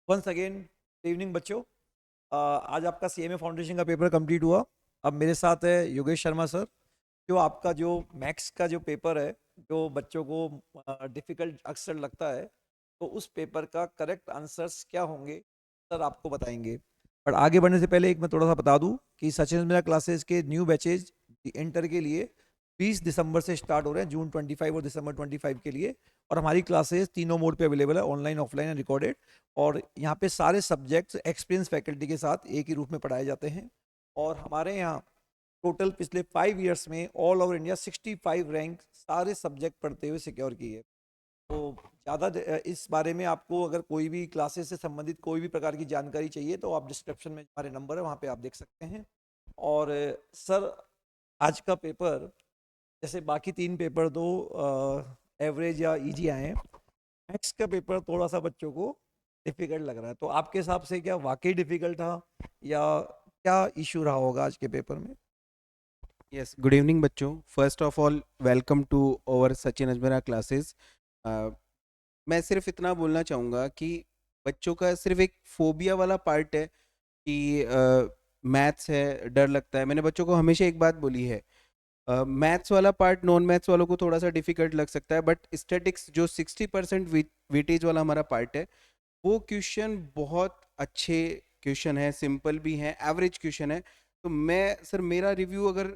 Once again good evening बच्चों। आज आपका सीएमए फाउंडेशन का पेपर कंप्लीट हुआ। अब मेरे साथ है योगेश शर्मा सर। जो आपका जो मैथ्स का जो पेपर है, जो बच्चों को डिफिकल्ट अक्सर लगता है, तो उस पेपर का करेक्ट आंसर्स क्या होंगे सर आपको बताएंगे। पर आगे बढ़ने से पहले एक मैं थोड़ा सा बता दूं कि सचिन मेरा क्लासेस के न्यू बैचेज इंटर के लिए 20 दिसंबर से स्टार्ट हो रहे हैं, जून 25 और दिसंबर 25 के लिए। और हमारी क्लासेस तीनों मोड पे अवेलेबल है, ऑनलाइन, ऑफलाइन एंड रिकॉर्डेड। और यहाँ पे सारे सब्जेक्ट्स एक्सपीरियंस फैकल्टी के साथ एक ही रूप में पढ़ाए जाते हैं। और हमारे यहाँ टोटल पिछले 5 ईयर्स में ऑल ओवर इंडिया 65 रैंक सारे सब्जेक्ट पढ़ते हुए सिक्योर किए। तो ज़्यादा इस बारे में आपको अगर कोई भी क्लासेस से संबंधित कोई भी प्रकार की जानकारी चाहिए तो आप डिस्क्रिप्शन में हमारे नंबर है, वहाँ पे आप देख सकते हैं। और सर, आज का पेपर जैसे बाकी 3 पेपर तो एवरेज या इजी आए हैं, मैथ्स का पेपर थोड़ा सा बच्चों को डिफिकल्ट लग रहा है। तो आपके हिसाब से क्या वाकई डिफिकल्ट था या क्या इशू रहा होगा आज के पेपर में? यस, गुड इवनिंग बच्चों। First of all welcome to our Sachin Ajmera classes. मैं सिर्फ इतना बोलना चाहूँगा कि बच्चों का सिर्फ एक फोबिया वाला पार्ट है कि मैथ्स है, डर लगता है। मैंने बच्चों को हमेशा एक बात बोली है, मैथ्स वाला पार्ट नॉन मैथ्स वालों को थोड़ा सा डिफिकल्ट लग सकता है, बट स्टैटिक्स जो 60% वेटेज वाला हमारा पार्ट है, वो क्वेश्चन बहुत अच्छे क्वेश्चन है, सिंपल भी हैं, एवरेज क्वेश्चन है। तो मैं सर, मेरा रिव्यू अगर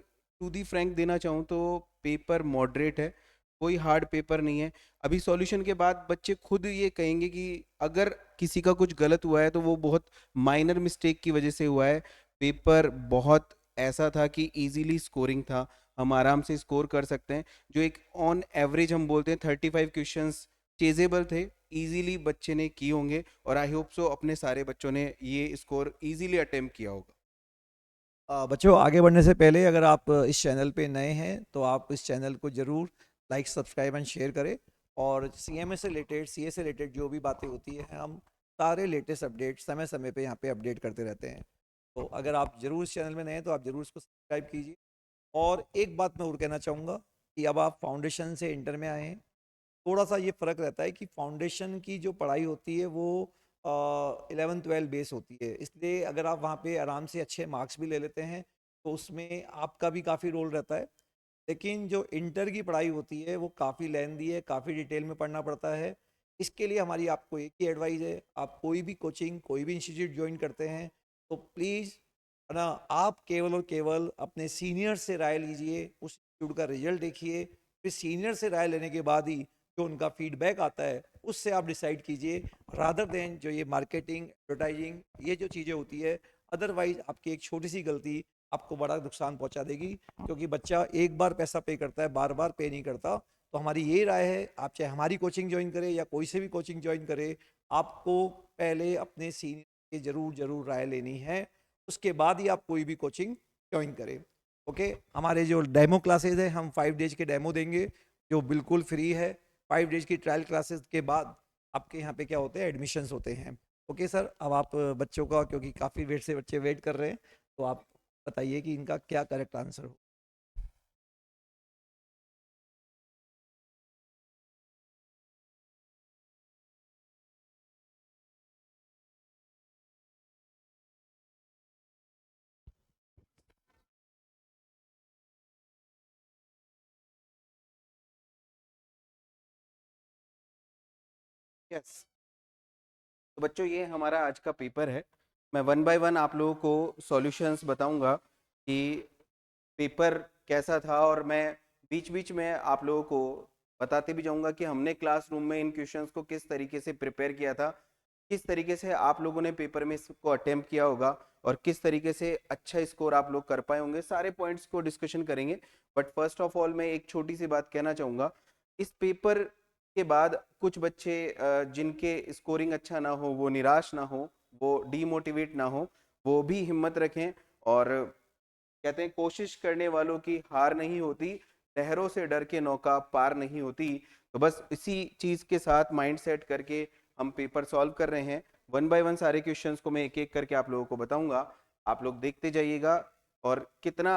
टू दी फ्रैंक देना चाहूँ तो पेपर मॉडरेट है, कोई हार्ड पेपर नहीं है। अभी सॉल्यूशन के बाद बच्चे खुद ये कहेंगे कि अगर किसी का कुछ गलत हुआ है तो वो बहुत माइनर मिस्टेक की वजह से हुआ है। पेपर बहुत ऐसा था कि इजीली स्कोरिंग था, हम आराम से स्कोर कर सकते हैं। जो एक ऑन एवरेज हम बोलते हैं 35 क्वेश्चंस चेजेबल थे, इजीली बच्चे ने किए होंगे, और आई होप सो अपने सारे बच्चों ने ये स्कोर इजीली अटेम्प्ट किया होगा। बच्चों, आगे बढ़ने से पहले अगर आप इस चैनल पे नए हैं तो आप इस चैनल को ज़रूर लाइक, सब्सक्राइब एंड शेयर करें। और सीएमए से रिलेटेड, सीए से रिलेटेड जो भी बातें होती है, हम सारे लेटेस्ट अपडेट समय समय पे यहाँ पे अपडेट करते रहते हैं। तो अगर आप ज़रूर इस चैनल में नए हैं तो आप ज़रूर इसको सब्सक्राइब कीजिए। और एक बात मैं और कहना चाहूँगा कि अब आप फाउंडेशन से इंटर में आए हैं, थोड़ा सा ये फ़र्क रहता है कि फाउंडेशन की जो पढ़ाई होती है वो 11-12 बेस होती है, इसलिए अगर आप वहाँ पे आराम से अच्छे मार्क्स भी ले लेते हैं तो उसमें आपका भी काफ़ी रोल रहता है। लेकिन जो इंटर की पढ़ाई होती है वो काफ़ी लेंदी है, काफ़ी डिटेल में पढ़ना पड़ता है। इसके लिए हमारी आपको एक ही एडवाइस है, आप कोई भी कोचिंग, कोई भी इंस्टीट्यूट ज्वाइन करते हैं तो प्लीज़ है ना, आप केवल और केवल अपने सीनियर से राय लीजिए, उस इंस्टीट्यूट का रिजल्ट देखिए, फिर सीनियर से राय लेने के बाद ही जो उनका फीडबैक आता है उससे आप डिसाइड कीजिए, रादर देन जो ये मार्केटिंग, एडवर्टाइजिंग, ये जो चीज़ें होती है। अदरवाइज आपकी एक छोटी सी गलती आपको बड़ा नुकसान पहुंचा देगी, क्योंकि बच्चा एक बार पैसा पे करता है, बार बार पे नहीं करता। तो हमारी ये राय है, आप चाहे हमारी कोचिंग ज्वाइन करें या कोई से भी कोचिंग ज्वाइन करें, आपको पहले अपने सीनियर की जरूर जरूर राय लेनी है, उसके बाद ही आप कोई भी कोचिंग ज्वाइन करें। ओके, हमारे जो डेमो क्लासेज है, हम 5 डेज के डेमो देंगे जो बिल्कुल फ्री है। 5 डेज की ट्रायल क्लासेस के बाद आपके यहाँ पे क्या होते हैं, एडमिशन्स होते हैं। ओके सर, अब आप बच्चों का, क्योंकि काफ़ी वेट से बच्चे वेट कर रहे हैं, तो आप बताइए कि इनका क्या करेक्ट आंसर हो। यस, तो बच्चों ये हमारा आज का पेपर है। मैं वन बाय वन आप लोगों को सॉल्यूशंस बताऊंगा कि पेपर कैसा था, और मैं बीच बीच में आप लोगों को बताते भी जाऊंगा कि हमने क्लासरूम में इन क्वेश्चंस को किस तरीके से प्रिपेयर किया था, किस तरीके से आप लोगों ने पेपर में इसको अटेम्प्ट किया होगा, और किस तरीके से अच्छा स्कोर आप लोग कर पाए होंगे। सारे पॉइंट्स को डिस्कशन करेंगे। बट फर्स्ट ऑफ ऑल मैं एक छोटी सी बात कहना चाहूँगा। इस पेपर के बाद कुछ बच्चे जिनके स्कोरिंग अच्छा ना हो, वो निराश ना हो, वो डीमोटिवेट ना हो, वो भी हिम्मत रखें। और कहते हैं कोशिश करने वालों की हार नहीं होती, लहरों से डर के नौका पार नहीं होती। तो बस इसी चीज के साथ माइंड सेट करके हम पेपर सॉल्व कर रहे हैं। वन बाय वन सारे क्वेश्चंस को मैं एक एक करके आप लोगों को बताऊंगा, आप लोग देखते जाइएगा। और कितना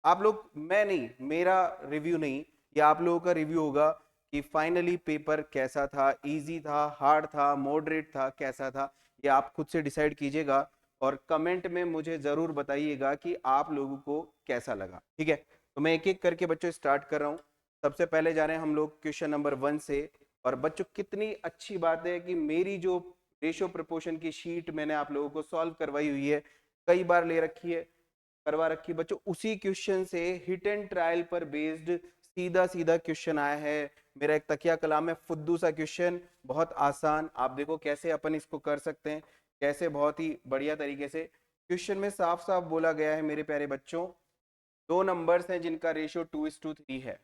आप लोग, मैं नहीं, मेरा रिव्यू नहीं, ये आप लोगों का रिव्यू होगा कि फाइनली पेपर कैसा था, इजी था, हार्ड था, मॉडरेट था, कैसा था, ये आप खुद से डिसाइड कीजिएगा और कमेंट में मुझे ज़रूर बताइएगा कि आप लोगों को कैसा लगा। ठीक है, तो मैं एक एक करके बच्चों स्टार्ट कर रहा हूँ। सबसे पहले जा रहे हैं हम लोग क्वेश्चन नंबर 1 से। और बच्चों कितनी अच्छी बात है कि मेरी जो रेशियो प्रपोर्शन की शीट मैंने आप लोगों को सॉल्व करवाई हुई है, कई बार ले रखी है, करवा रखी बच्चों, उसी क्वेश्चन से हिट एंड ट्रायल पर बेस्ड सीधा सीधा क्वेश्चन आया है। मेरा एक तकिया कलाम है, फुद्दू सा क्वेश्चन, बहुत आसान। आप देखो कैसे अपन इसको कर सकते हैं, कैसे बहुत ही बढ़िया तरीके से। क्वेश्चन में साफ साफ बोला गया है मेरे प्यारे बच्चों, दो नंबर्स हैं जिनका रेशियो 2:3 है।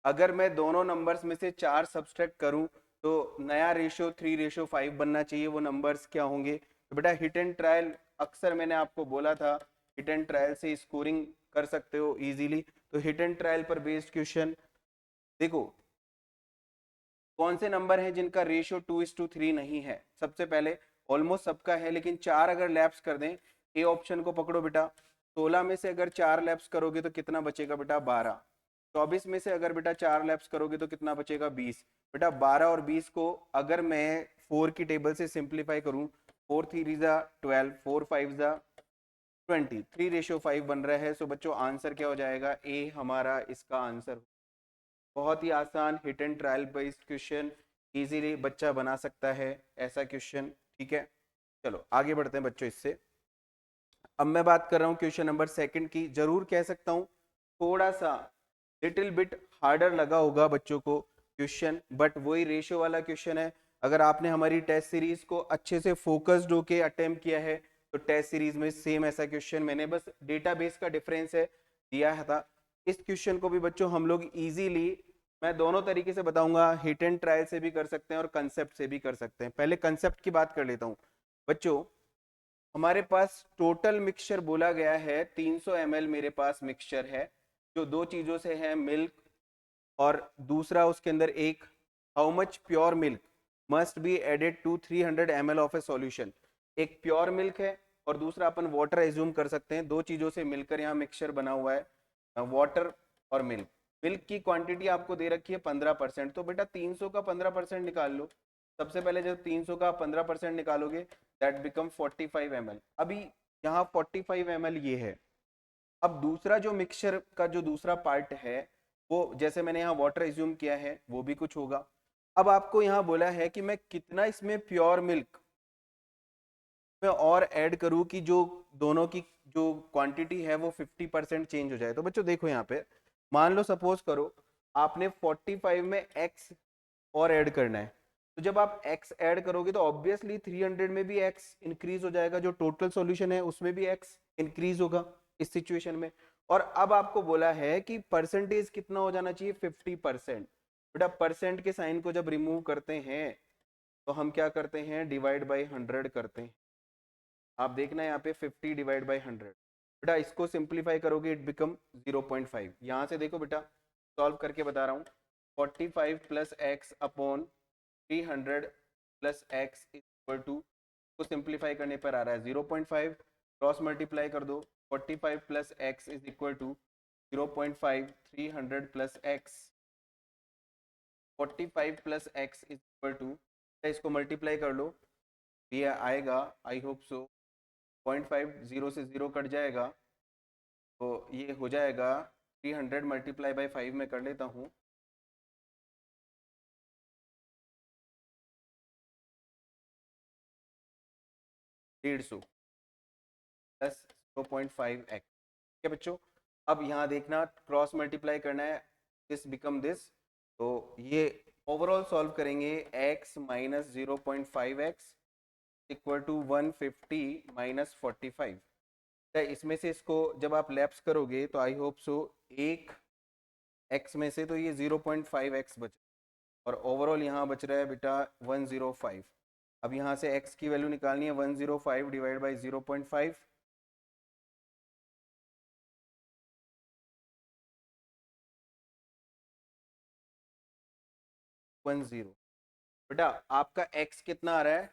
अगर मैं दोनों नंबर्स में से 4 सब्सट्रैक्ट करूं तो नया रेशियो 3:5 बनना चाहिए। वो नंबर्स क्या होंगे? तो बेटा हिट एंड ट्रायल, अक्सर मैंने आपको बोला था हिट एंड ट्रायल से स्कोरिंग कर सकते हो इजीली। तो हिट एंड ट्रायल पर बेस्ड क्वेश्चन देखो, कौन से नंबर हैं जिनका रेशियो 2:3 नहीं है? सबसे पहले ऑलमोस्ट सबका है, लेकिन 4 अगर लैप्स कर दें, ए ऑप्शन को पकड़ो बेटा। 16 में से अगर 4 लैप्स करोगे तो कितना बचेगा बेटा? 12। 24 में से अगर बेटा 4 लैप्स करोगे तो कितना बचेगा? 20। बेटा 12 और 20 को अगर मैं 4 की टेबल से सिंप्लीफाई करूं, 4 3 जा 12, 4 5 जा 20, 3:5 बन रहा है। सो बच्चों आंसर क्या हो जाएगा? ए हमारा इसका आंसर। बहुत ही आसान hit and trial based question, easily बच्चा बना सकता है ऐसा क्वेश्चन। ठीक है, चलो आगे बढ़ते हैं बच्चों इससे। अब मैं बात कर रहा हूँ क्वेश्चन नंबर 2 की। जरूर कह सकता हूँ थोड़ा सा लिटिल बिट हार्डर लगा होगा बच्चों को क्वेश्चन, बट वही रेशियो वाला क्वेश्चन है। अगर आपने हमारी टेस्ट सीरीज को अच्छे से फोकस्ड होके अटेम्प्ट किया है तो टेस्ट सीरीज में सेम ऐसा क्वेश्चन मैंने, बस डेटाबेस का डिफरेंस है, दिया है था। इस क्वेश्चन को भी बच्चों हम लोग इजीली, मैं दोनों तरीके से बताऊंगा, हिट एंड ट्रायल से भी कर सकते हैं और कंसेप्ट से भी कर सकते हैं। पहले कंसेप्ट की बात कर लेता हूँ बच्चों। हमारे पास टोटल मिक्सचर बोला गया है 300 ml मेरे पास मिक्सचर है, जो दो चीजों से है, मिल्क और दूसरा उसके अंदर एक, how much pure milk must be added to 300 ml of a solution. एक प्योर मिल्क है और दूसरा अपन वाटर एज्यूम कर सकते हैं। दो चीजों से मिलकर यहाँ मिक्सचर बना हुआ है, वाटर और मिल्क। मिल्क की क्वांटिटी आपको दे रखी है 15%, तो बेटा 300 का 15% निकाल लो। सबसे पहले जब 300 का 15% निकालोगे दैट बिकम 45 ml। अभी यहाँ 45 ml ये है। अब दूसरा जो मिक्सचर का जो दूसरा पार्ट है वो, जैसे मैंने यहाँ वाटर एज्यूम किया है, वो भी कुछ होगा। अब आपको यहाँ बोला है कि मैं कितना इसमें प्योर मिल्क में और ऐड करूँ कि जो दोनों की जो क्वांटिटी है वो 50% चेंज हो जाए। तो बच्चों देखो यहाँ पे, मान लो सपोज करो आपने 45 में x और ऐड करना है, तो जब आप x ऐड करोगे तो ऑब्वियसली 300 में भी x इंक्रीज हो जाएगा, जो टोटल सॉल्यूशन है उसमें भी x इंक्रीज होगा इस सिचुएशन में। और अब आपको बोला है कि परसेंटेज कितना हो जाना चाहिए? 50%। बेटा परसेंट के साइन को जब रिमूव करते हैं तो हम क्या करते हैं? डिवाइड बाई 100 करते हैं। आप देखना यहाँ पे 50 डिवाइड बाई 100, बेटा इसको सिंप्लीफाई करोगे इट बिकम 0.5। यहाँ से देखो बेटा, सॉल्व करके बता रहा हूँ, 45 plus x upon 300 plus x equal to, को सिंप्लीफाई करने पर आ रहा है 0.5। क्रॉस मल्टीप्लाई कर दो, 45 plus x is equal to 0.5, 300 plus x, 45 plus x is equal to, इसको मल्टीप्लाई कर लो, ये आएगा, आई होप सो 0.5 0 से 0 कट जाएगा, तो ये हो जाएगा 300 मल्टीप्लाई बाई 5 में कर लेता हूँ, 150 प्लस 0.5 एक्स। ठीक है बच्चों, अब यहाँ देखना क्रॉस मल्टीप्लाई करना है, दिस बिकम दिस, तो ये ओवरऑल सॉल्व करेंगे, x minus 0.5x equal to 150 minus 45। इसमें से इसको जब आप लैप्स करोगे तो आई होप सो एक x में से तो ये 0.5x बच, और ओवरऑल यहाँ बच रहा है बेटा 105। अब यहाँ से x की वैल्यू निकालनी है, 105 डिवाइड बाई 0.5, 10। बेटा आपका x कितना आ रहा है?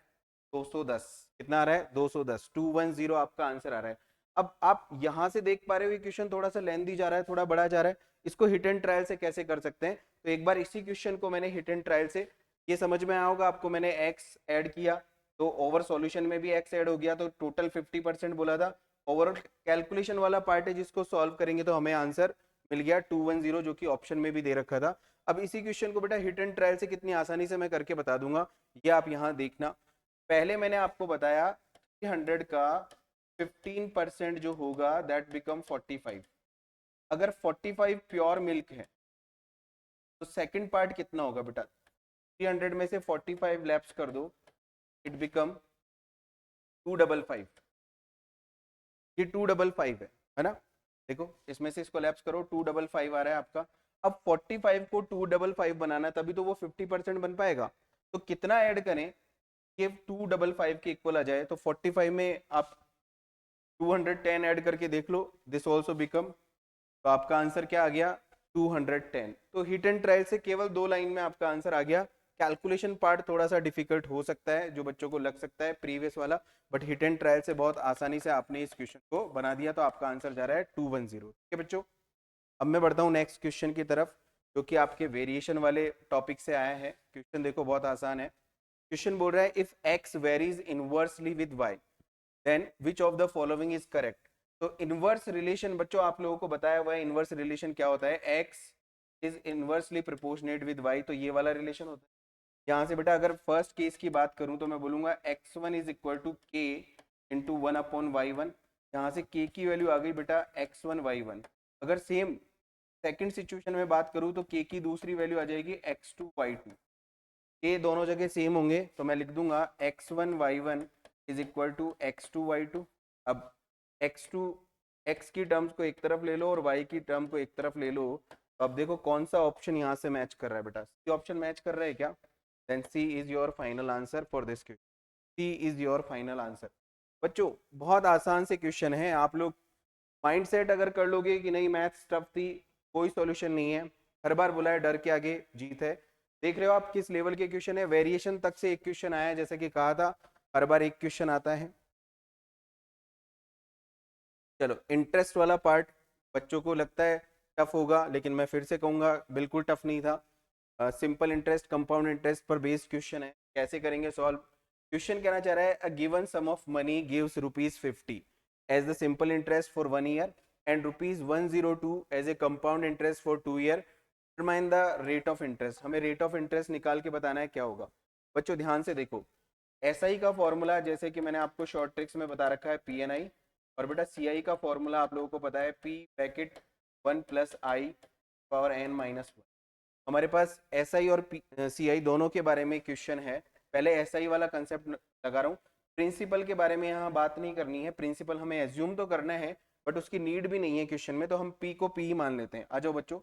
210। कितना आ रहा है? 210, 210 आपका आंसर आ रहा है। अब आप यहां से देख पा रहे हो ये क्वेश्चन थोड़ा सा लेंथी जा रहा है, थोड़ा बड़ा जा रहा है, इसको हिट एंड ट्रायल से कैसे कर सकते हैं, तो एक बार इसी क्वेश्चन को मैंने हिट एंड ट्रायल से, ये समझ में आया होगा आपको, मैंने x ऐड किया तो ओवर सॉल्यूशन में भी x ऐड हो गया, तो टोटल 50% बोला था। ओवरऑल कैलकुलेशन वाला पार्ट है जिसको सॉल्व करेंगे तो हमें आंसर मिल गया 210, जो कि ऑप्शन में भी दे रखा था। अब इसी क्वेश्चन को बेटा हिट एंड ट्रायल से कितनी आसानी से मैं करके बता दूंगा, ये आप यहाँ देखना। पहले मैंने आपको बताया 100 का 15% जो होगा दैट बिकम 45। अगर 45 प्योर मिल्क है तो सेकंड पार्ट कितना होगा बेटा, 300 में से 45 लैप्स कर दो, इट बिकम 255। ये 255 है ना, देखो इसमें से इसको लैप्स करो, 255 आ रहा है आपका। अब 45 को 255 बनाना, तभी तो वो 50% बन पाएगा। तो कितना ऐड करें कि 255 के इक्वल आ जाए, तो 45 में आप 210 ऐड करके देख लो, दिस ऑल्सो बिकम, तो आपका आंसर क्या आ गया 210। तो हिट एंड ट्रायल से केवल 2 लाइन में आपका आंसर आ गया। कैलकुलेशन पार्ट थोड़ा सा डिफिकल्ट हो सकता है, जो बच्चों को लग सकता है प्रीवियस वाला, बट हिट एंड ट्रायल से बहुत आसानी से आपने इस क्वेश्चन को बना दिया, तो आपका आंसर जा रहा है 210। ठीक है बच्चों, अब मैं बढ़ता हूँ नेक्स्ट क्वेश्चन की तरफ, जो कि आपके वेरिएशन वाले टॉपिक से आया है। क्वेश्चन देखो बहुत आसान है। क्वेश्चन बोल रहा है if x varies inversely with y then which of the following is correct. तो इनवर्स रिलेशन बच्चों आप लोगों को बताया हुआ है, इनवर्स रिलेशन क्या होता है, x is inversely proportionate with y, तो ये वाला रिलेशन होता है। यहाँ से बेटा अगर फर्स्ट केस की बात करूं तो मैं बोलूंगा x1 is equal to k into 1/y1। यहाँ से k की वैल्यू आ गई बेटा x1 y1। अगर सेम सेकंड सिचुएशन में बात करूं तो k की दूसरी वैल्यू आ जाएगी x2 y2। k दोनों जगह सेम होंगे, तो मैं लिख दूंगा x1 y1 is equal to x2 y2। अब x2 x की टर्म्स को एक तरफ ले लो और y की टर्म को एक तरफ ले लो, तो अब देखो कौन सा ऑप्शन यहाँ से मैच कर रहा है बेटा, सी ऑप्शन मैच कर रहा है क्या, then C is your final answer for this question, C is your final answer. बच्चों बहुत आसान से क्वेश्चन है, आप लोग माइंडसेट अगर कर लोगे कि नहीं मैथ्स टफ थी, कोई सॉल्यूशन नहीं है, हर बार बोला है डर के आगे जीत है। देख रहे हो आप किस लेवल के क्वेश्चन है, वेरिएशन तक से एक क्वेश्चन आया है, जैसे कि कहा था हर बार एक क्वेश्चन आता है। चलो इंटरेस्ट वाला पार्ट बच्चों को लगता है टफ होगा, लेकिन मैं फिर से कहूंगा बिल्कुल टफ नहीं था। सिंपल इंटरेस्ट कंपाउंड इंटरेस्ट पर बेस्ड क्वेश्चन है, कैसे करेंगे सॉल्व। क्वेश्चन कहना चाह रहा है a given sum of money gives ₹50 as the simple interest for 1 year and ₹102 as a compound interest for 2 year, determine the rate of interest. हमें rate of interest निकाल के बताना है क्या होगा। बच्चों ध्यान से देखो, एसआई का फॉर्मूला जैसे कि मैंने आपको शॉर्ट ट्रिक्स में बता रखा है पीएनआई, और बेटा सीआई का फॉर्मूला आप लोगों को पता है पी ब्रैकेट 1 प्लस आई पावर n माइनस 1। हमारे पास एसआई और सीआई दोनों के बारे में क्वेश्चन है। पहले एसआई वाला कंसेप्ट लगा रहा हूँ, प्रिंसिपल के बारे में यहाँ बात नहीं करनी है, प्रिंसिपल हमें एज्यूम तो करना है बट उसकी नीड भी नहीं है क्वेश्चन में, तो हम पी को पी ही मान लेते हैं। आ जाओ बच्चों,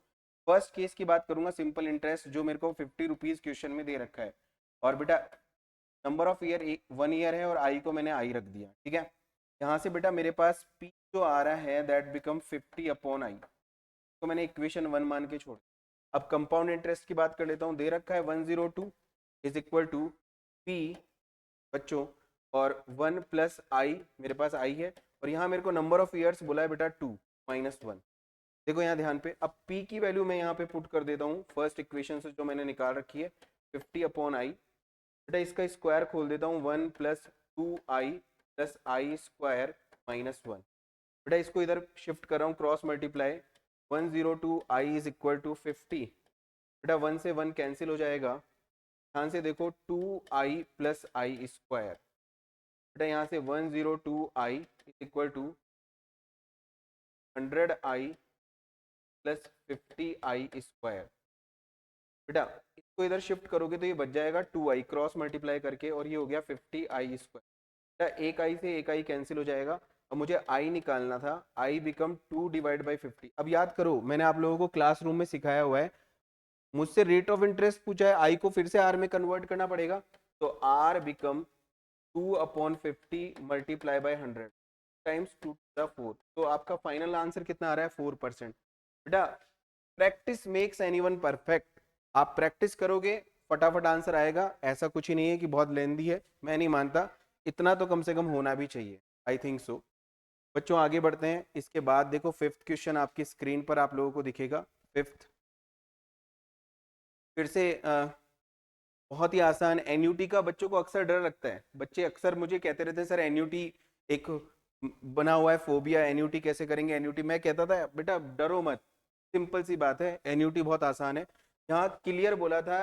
फर्स्ट केस की बात करूंगा, सिंपल इंटरेस्ट जो मेरे को ₹50 क्वेश्चन में दे रखा है, और बेटा नंबर ऑफ ईयर 1 ईयर है और आई को मैंने आई रख दिया। ठीक है, यहाँ से बेटा मेरे पास पी जो आ रहा है दैट बिकम 50/i, तो मैंने इक्वेशन 1 मान के छोड़। अब कंपाउंड इंटरेस्ट की बात कर लेता हूँ, दे रखा है 102 इज इक्वल टू पी बच्चों, और 1 प्लस आई मेरे पास आई है, और यहाँ मेरे को नंबर ऑफ ईयर्स बोला है बेटा 2 माइनस 1। देखो यहाँ ध्यान पे, अब पी की वैल्यू मैं यहाँ पे पुट कर देता हूँ फर्स्ट इक्वेशन से जो मैंने निकाल रखी है 50/i। बेटा इसका स्क्वायर खोल देता हूँ, 1 plus 2i plus i square minus 1। बेटा इसको इधर शिफ्ट कर रहा हूँ, cross multiply, 102i is equal to 50। बेटा 1 से 1 कैंसिल हो जाएगा, ध्यान से देखो 2i प्लस आई स्क्वायर। बेटा यहाँ से 102i is equal to 100i plus 50i square. बेटा इसको इधर शिफ्ट करोगे तो ये बच जाएगा 2i क्रॉस मल्टीप्लाई करके, और ये हो गया 50i स्क्वायर। बेटा एक आई से एक आई कैंसिल हो जाएगा, अब मुझे आई निकालना था, आई बिकम 2 डिवाइड बाई 50। अब याद करो मैंने आप लोगों को क्लासरूम में सिखाया हुआ है, मुझसे रेट ऑफ इंटरेस्ट पूछा है, आई को फिर से आर में कन्वर्ट करना पड़ेगा, तो r become 2/50 multiply by 100 times 2⁴। तो आपका फाइनल आंसर कितना आ रहा है 4%। बेटा प्रैक्टिस मेक्स एनीवन परफेक्ट, आप प्रैक्टिस करोगे फटाफट आंसर आएगा, ऐसा कुछ ही नहीं है कि बहुत लेंदी है, मैं नहीं मानता, इतना तो कम से कम होना भी चाहिए, आई थिंक सो। बच्चों आगे बढ़ते हैं, इसके बाद देखो फिफ्थ क्वेश्चन आपकी स्क्रीन पर आप लोगों को दिखेगा। फिफ्थ, फिर से बहुत ही आसान, एनयूटी का बच्चों को अक्सर डर लगता है। बच्चे अक्सर मुझे कहते रहते हैं सर एनयूटी एक बना हुआ है फोबिया, एनयूटी कैसे करेंगे एनयूटी। मैं कहता था बेटा डरो मत, सिंपल सी बात है, एनयूटी बहुत आसान है। यहाँ क्लियर बोला था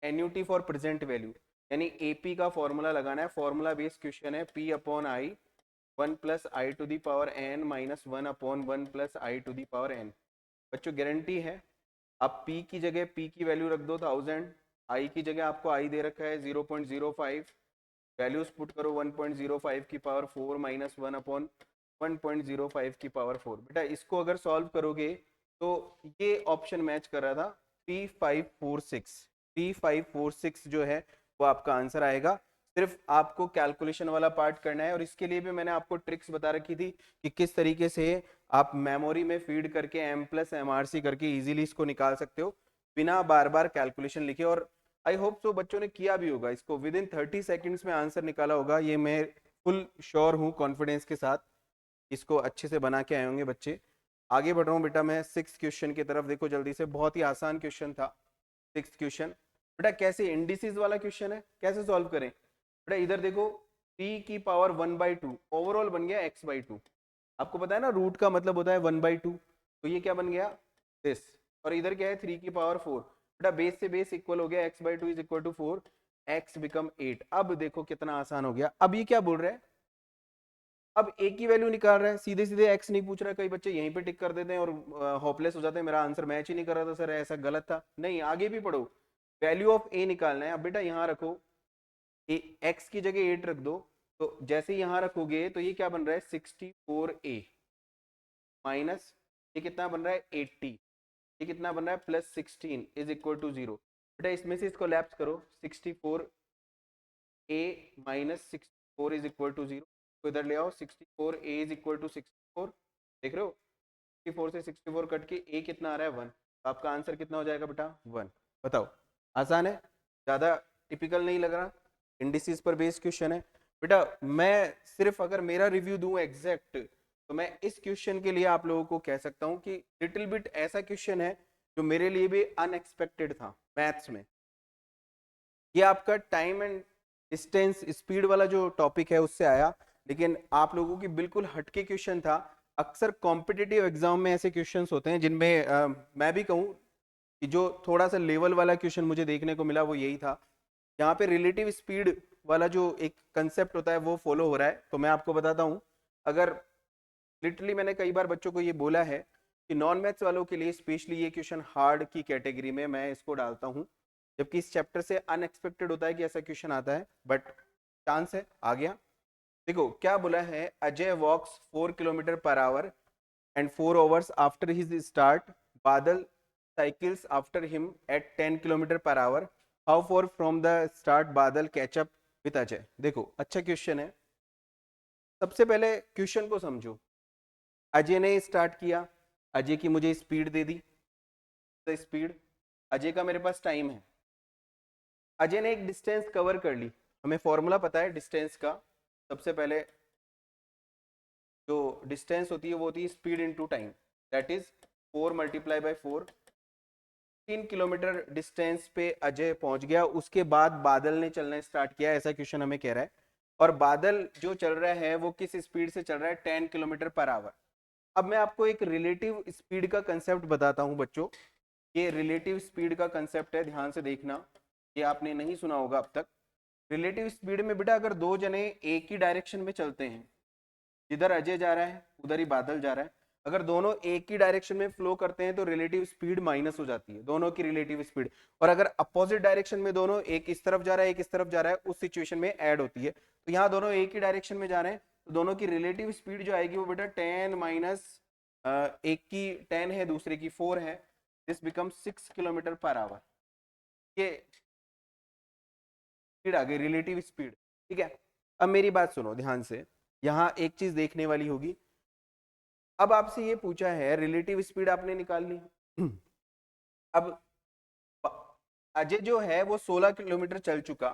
एनयूटी फॉर प्रेजेंट वैल्यू, यानी एपी का फॉर्मूला लगाना है। फॉर्मूला बेस्ड क्वेश्चन है, p upon i 1 plus i to the power n minus 1 upon 1 plus i to the power n. बच्चों गारंटी है, आप p की जगह p की वैल्यू रख दो 1000, i की जगह आपको i दे रखा है 0.05, वैल्यूज पुट करो 1.05 की पावर 4 माइनस 1 अपॉन 1.05 की पावर 4। बेटा इसको अगर सॉल्व करोगे तो ये ऑप्शन मैच कर रहा था 3546, 3546 जो है वो आपका आंसर आएगा। सिर्फ आपको कैलकुलेशन वाला पार्ट करना है, और इसके लिए भी मैंने आपको ट्रिक्स बता रखी थी कि किस तरीके से आप मेमोरी में फीड करके m प्लस MRC करके इजीली इसको निकाल सकते हो बिना बार बार कैलकुलेशन लिखे। और आई होप सो बच्चों ने किया भी होगा, इसको विद इन 30 सेकेंड्स में आंसर निकाला होगा, ये मैं फुल श्योर हूँ कॉन्फिडेंस के साथ। इसको अच्छे से बना के आए होंगे बच्चे। आगे बढ़ रहा हूँ बेटा मैं 6th क्वेश्चन की तरफ, देखो जल्दी से, बहुत ही आसान क्वेश्चन था 6th क्वेश्चन। बेटा कैसे, इंडिसेस वाला क्वेश्चन है, कैसे सॉल्व करें। बेटा इधर देखो 3 की पावर 1/2 ओवरऑल बन गया x/2। आपको पता है ना रूट का मतलब होता है 1/2, तो ये क्या बन गया दिस। और इधर क्या है 3 की पावर 4। बेटा बेस से बेस इक्वल हो गया, x/2 is equal to 4, x become 8। अब देखो कितना आसान हो गया। अब ये क्या बोल रहा है, अब a की वैल्यू निकाल रहा है, सीधे सीधे x नहीं पूछ रहा है। कई बच्चे यहीं पे टिक कर देते हैं और होपलेस हो जाते हैं, मेरा आंसर मैच ही नहीं कर रहा था सर, ऐसा गलत था। नहीं, आगे भी पढ़ो, वैल्यू ऑफ a निकालना है। अब बेटा यहाँ रखो, x की जगह 8 रख दो, तो जैसे यहाँ रखोगे तो ये क्या बन रहा है 64a माइनस ये कितना बन रहा है 80, ये कितना बन रहा है प्लस 16 इज इक्वल टू 0। बेटा इसमें से इसको लैप्स करो, 64a minus 64 is equal to 0, तो इधर ले आओ 64a इज इक्वल टू 64, देख रहे हो 64 से 64 कट के a कितना आ रहा है 1, तो आपका आंसर कितना हो जाएगा बेटा 1। बताओ, आसान है, ज़्यादा टिपिकल नहीं लग रहा, इंडिसेस पर बेस्ड क्वेश्चन है। बेटा मैं सिर्फ अगर मेरा रिव्यू दूं एग्जैक्ट, तो मैं इस क्वेश्चन के लिए आप लोगों को कह सकता हूं कि लिटिल बिट ऐसा क्वेश्चन है जो मेरे लिए भी अनएक्सपेक्टेड था मैथ्स में। ये आपका टाइम एंड डिस्टेंस स्पीड वाला जो टॉपिक है उससे आया, लेकिन आप लोगों की बिल्कुल हटके क्वेश्चन था। अक्सर कॉम्पिटिटिव एग्जाम में ऐसे क्वेश्चंस होते हैं जिनमें मैं भी कहूँ कि जो थोड़ा सा लेवल वाला क्वेश्चन मुझे देखने को मिला वो यही था। यहाँ पे रिलेटिव स्पीड वाला जो एक कंसेप्ट होता है वो फॉलो हो रहा है। तो मैं आपको बताता हूँ, अगर लिटरली मैंने कई बार बच्चों को ये बोला है कि नॉन मैथ्स वालों के लिए स्पेशली ये क्वेश्चन हार्ड की कैटेगरी में मैं इसको डालता हूँ, जबकि इस चैप्टर से अनएक्सपेक्टेड होता है कि ऐसा क्वेश्चन आता है, बट चांस है आ गया। देखो क्या बोला है, Ajay walks 4 kilometre per hour and 4 hours after his start, Badal cycles after him at 10 kilometre per hour, how far from the start Badal catch up with Ajay. देखो अच्छा क्वेश्चन है, सबसे पहले क्वेश्चन को समझो। अजय ने स्टार्ट किया, अजय की मुझे स्पीड दे दी, तो स्पीड, अजय का मेरे पास टाइम है, अजय ने एक डिस्टेंस कवर कर ली। हमें फॉर्मूला पता है डिस्टेंस का, सबसे पहले जो डिस्टेंस होती है वो होती है speed into time, that is 4 multiply by 4। 3 kilometre distance पे अजय पहुंच गया, उसके बाद बादल ने चलना स्टार्ट किया, ऐसा क्वेश्चन हमें कह रहा है। और बादल जो चल रहा है वो किस स्पीड से चल रहा है, 10 किलोमीटर पर आवर। अब मैं आपको एक रिलेटिव स्पीड का कंसेप्ट बताता हूं बच्चों, ये रिलेटिव स्पीड का कंसेप्ट है, ध्यान से देखना, ये आपने नहीं सुना होगा अब तक। रिलेटिव स्पीड में बेटा अगर दो जने एक ही डायरेक्शन में चलते हैं, जिधर अजय जा रहा है उधर ही बादल जा रहा है, अगर दोनों एक ही डायरेक्शन में फ्लो करते हैं तो रिलेटिव स्पीड माइनस हो जाती है, दोनों की रिलेटिव स्पीड। और अगर अपोजिट डायरेक्शन में दोनों, एक इस तरफ जा रहा है एक इस तरफ जा रहा है, उस सिचुएशन में ऐड होती है। तो यहाँ दोनों एक ही डायरेक्शन में जा रहे हैं, तो दोनों की रिलेटिव स्पीड जो आएगी वो बेटा 10 माइनस, एक की 10 है दूसरे की 4 है, this become 6 kilometre per our. ये स्पीड आ गई, रिलेटिव स्पीड, ठीक है। अब मेरी बात सुनो ध्यान से, यहाँ एक चीज देखने वाली होगी। अब आपसे ये पूछा है, रिलेटिव स्पीड आपने निकाल ली, अब अजय जो है वो 16 किलोमीटर चल चुका,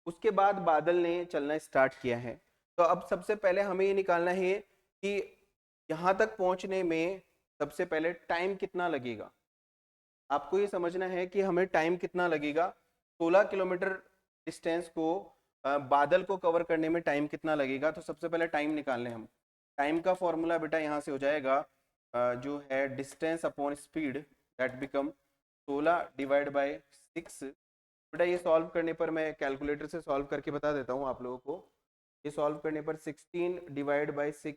उसके बाद बादल ने चलना स्टार्ट किया है। तो अब सबसे पहले हमें ये निकालना है कि यहाँ तक पहुँचने में सबसे पहले टाइम कितना लगेगा। आपको ये समझना है कि हमें टाइम कितना लगेगा, 16 किलोमीटर डिस्टेंस को बादल को कवर करने में टाइम कितना लगेगा। तो सबसे पहले टाइम निकालने हम। टाइम का फॉर्मूला बेटा यहाँ से हो जाएगा जो है distance upon speed that become 16 divide by 6। बेटा ये सॉल्व करने पर, मैं कैलकुलेटर से सॉल्व करके बता देता हूँ आप लोगों को। ये सॉल्व करने पर 16 डिवाइड बाय 6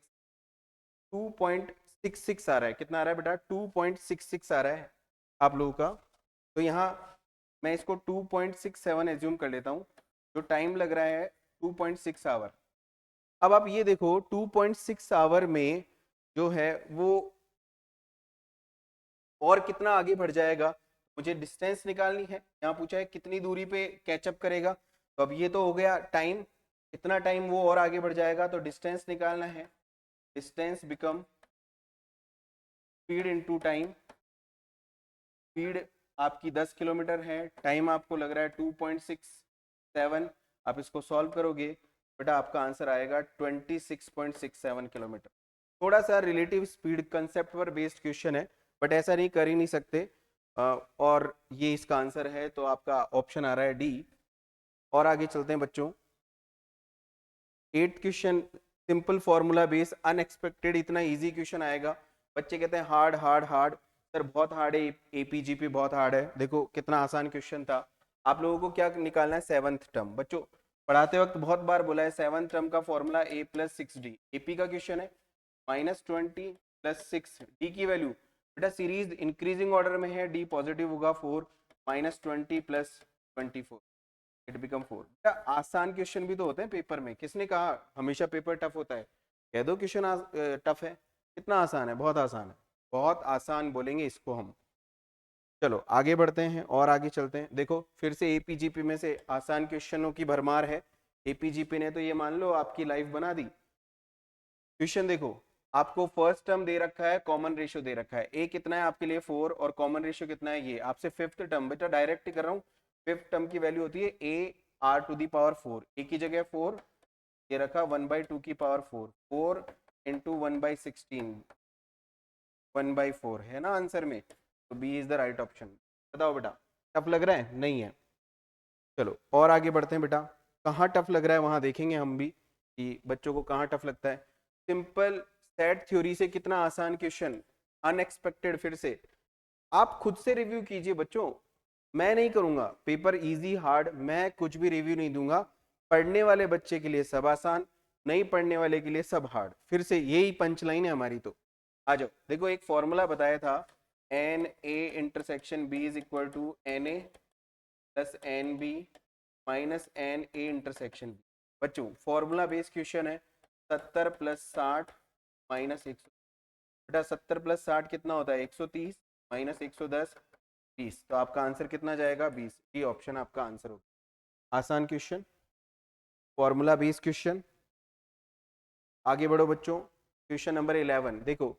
2.66 आ रहा है। कितना आ रहा है बेटा? 2.66 आ रहा है आप लोगों का। तो यहाँ मैं इसको 2.67 एज्यूम कर लेता हूँ। जो टाइम लग रहा है 2.6 आवर। अब आप ये देखो 2.6 आवर में जो है वो और कितना आगे बढ़ जाएगा। मुझे डिस्टेंस निकालनी है। यहाँ पूछा है कितनी दूरी पे कैचअप करेगा। तो अब ये तो हो गया टाइम, कितना टाइम वो और आगे बढ़ जाएगा। तो डिस्टेंस निकालना है। Distance become speed into time. Speed आपकी 10 किलोमीटर है, टाइम आपको लग रहा है 2.67। आप इसको सॉल्व करोगे बेटा आपका आंसर आएगा 26.67 किलोमीटर। थोड़ा सा रिलेटिव स्पीड कंसेप्ट पर बेस्ड क्वेश्चन है, बट ऐसा नहीं कर ही नहीं सकते। और ये इसका आंसर है, तो आपका ऑप्शन आ रहा है डी। और आगे चलते हैं बच्चों। 8th question, simple formula base unexpected. इतना इजी क्वेश्चन आएगा। बच्चे कहते हैं हार्ड हार्ड हार्ड। सर बहुत हार्ड है, एपीजीपी बहुत हार्ड है। देखो कितना आसान क्वेश्चन था। आप लोगों को क्या निकालना है? 7th term. बच्चों पढ़ाते वक्त बहुत बार बोला है 7th टर्म का फॉर्मूला a + 6d। एपी का क्वेश्चन है। -20 + 6 डी की वैल्यू बेटा सीरीज इंक्रीजिंग ऑर्डर में है। डी पॉजिटिव होगा 4 -20 + 24 इट बिकम 4। बेटा आसान क्वेश्चन भी तो होते हैं पेपर में। किसने कहा हमेशा पेपर टफ होता है? कह दो क्वेश्चन टफ है। कितना आसान है? बहुत आसान है। बहुत आसान बोलेंगे इसको हम। चलो आगे बढ़ते हैं और आगे चलते हैं। देखो फिर से एपीजीपी में से आसान क्वेश्चनों की भरमार है। एपीजीपी ने तो ये मान लो आपकी लाइफ बना दी। क्वेश्चन देखो, आपको फर्स्ट टर्म दे रखा है, कॉमन रेशियो दे रखा है। ए कितना है आपके लिए? 4 और कॉमन रेशियो कितना है? ये आपसे फिफ्थ टर्म। बेटा डायरेक्ट ही कर रहा हूँ। फिफ्थ टर्म की वैल्यू होती है a r⁴। ए की जगह 4, ये रखा 1/2 की पावर 4। 4 इंटू 1/16 1/4 है ना आंसर में। तो B is the right option. बताओ बेटा टफ लग रहा है? नहीं है। चलो और आगे बढ़ते हैं बेटा। कहाँ टफ लग रहा है वहां देखेंगे हम भी कि बच्चों को कहाँ टफ लगता है। सिंपल सेट थ्योरी से कितना आसान क्वेश्चन, अनएक्सपेक्टेड। फिर से आप खुद से रिव्यू कीजिए बच्चों, मैं नहीं करूंगा। पेपर इजी हार्ड मैं कुछ भी रिव्यू नहीं दूंगा। पढ़ने वाले बच्चे के लिए सब आसान, नहीं पढ़ने वाले के लिए सब हार्ड। फिर से यही पंच लाइन है हमारी। तो आ जाओ। देखो एक फॉर्मूला बताया था, n A intersection B is equal to n A plus n B minus n A intersection B. बच्चों फॉर्मूला बेस्ड क्वेश्चन है। 70 + 60 माइनस 100। बेटा 70 + 60 कितना होता है? 130 माइनस 110 20। तो आपका आंसर कितना जाएगा? 20। ये ऑप्शन आपका आंसर होगा। आसान क्वेश्चन, फॉर्मूला बेस्ड क्वेश्चन। आगे बढ़ो बच्चों। क्वेश्चन नंबर 11 देखो।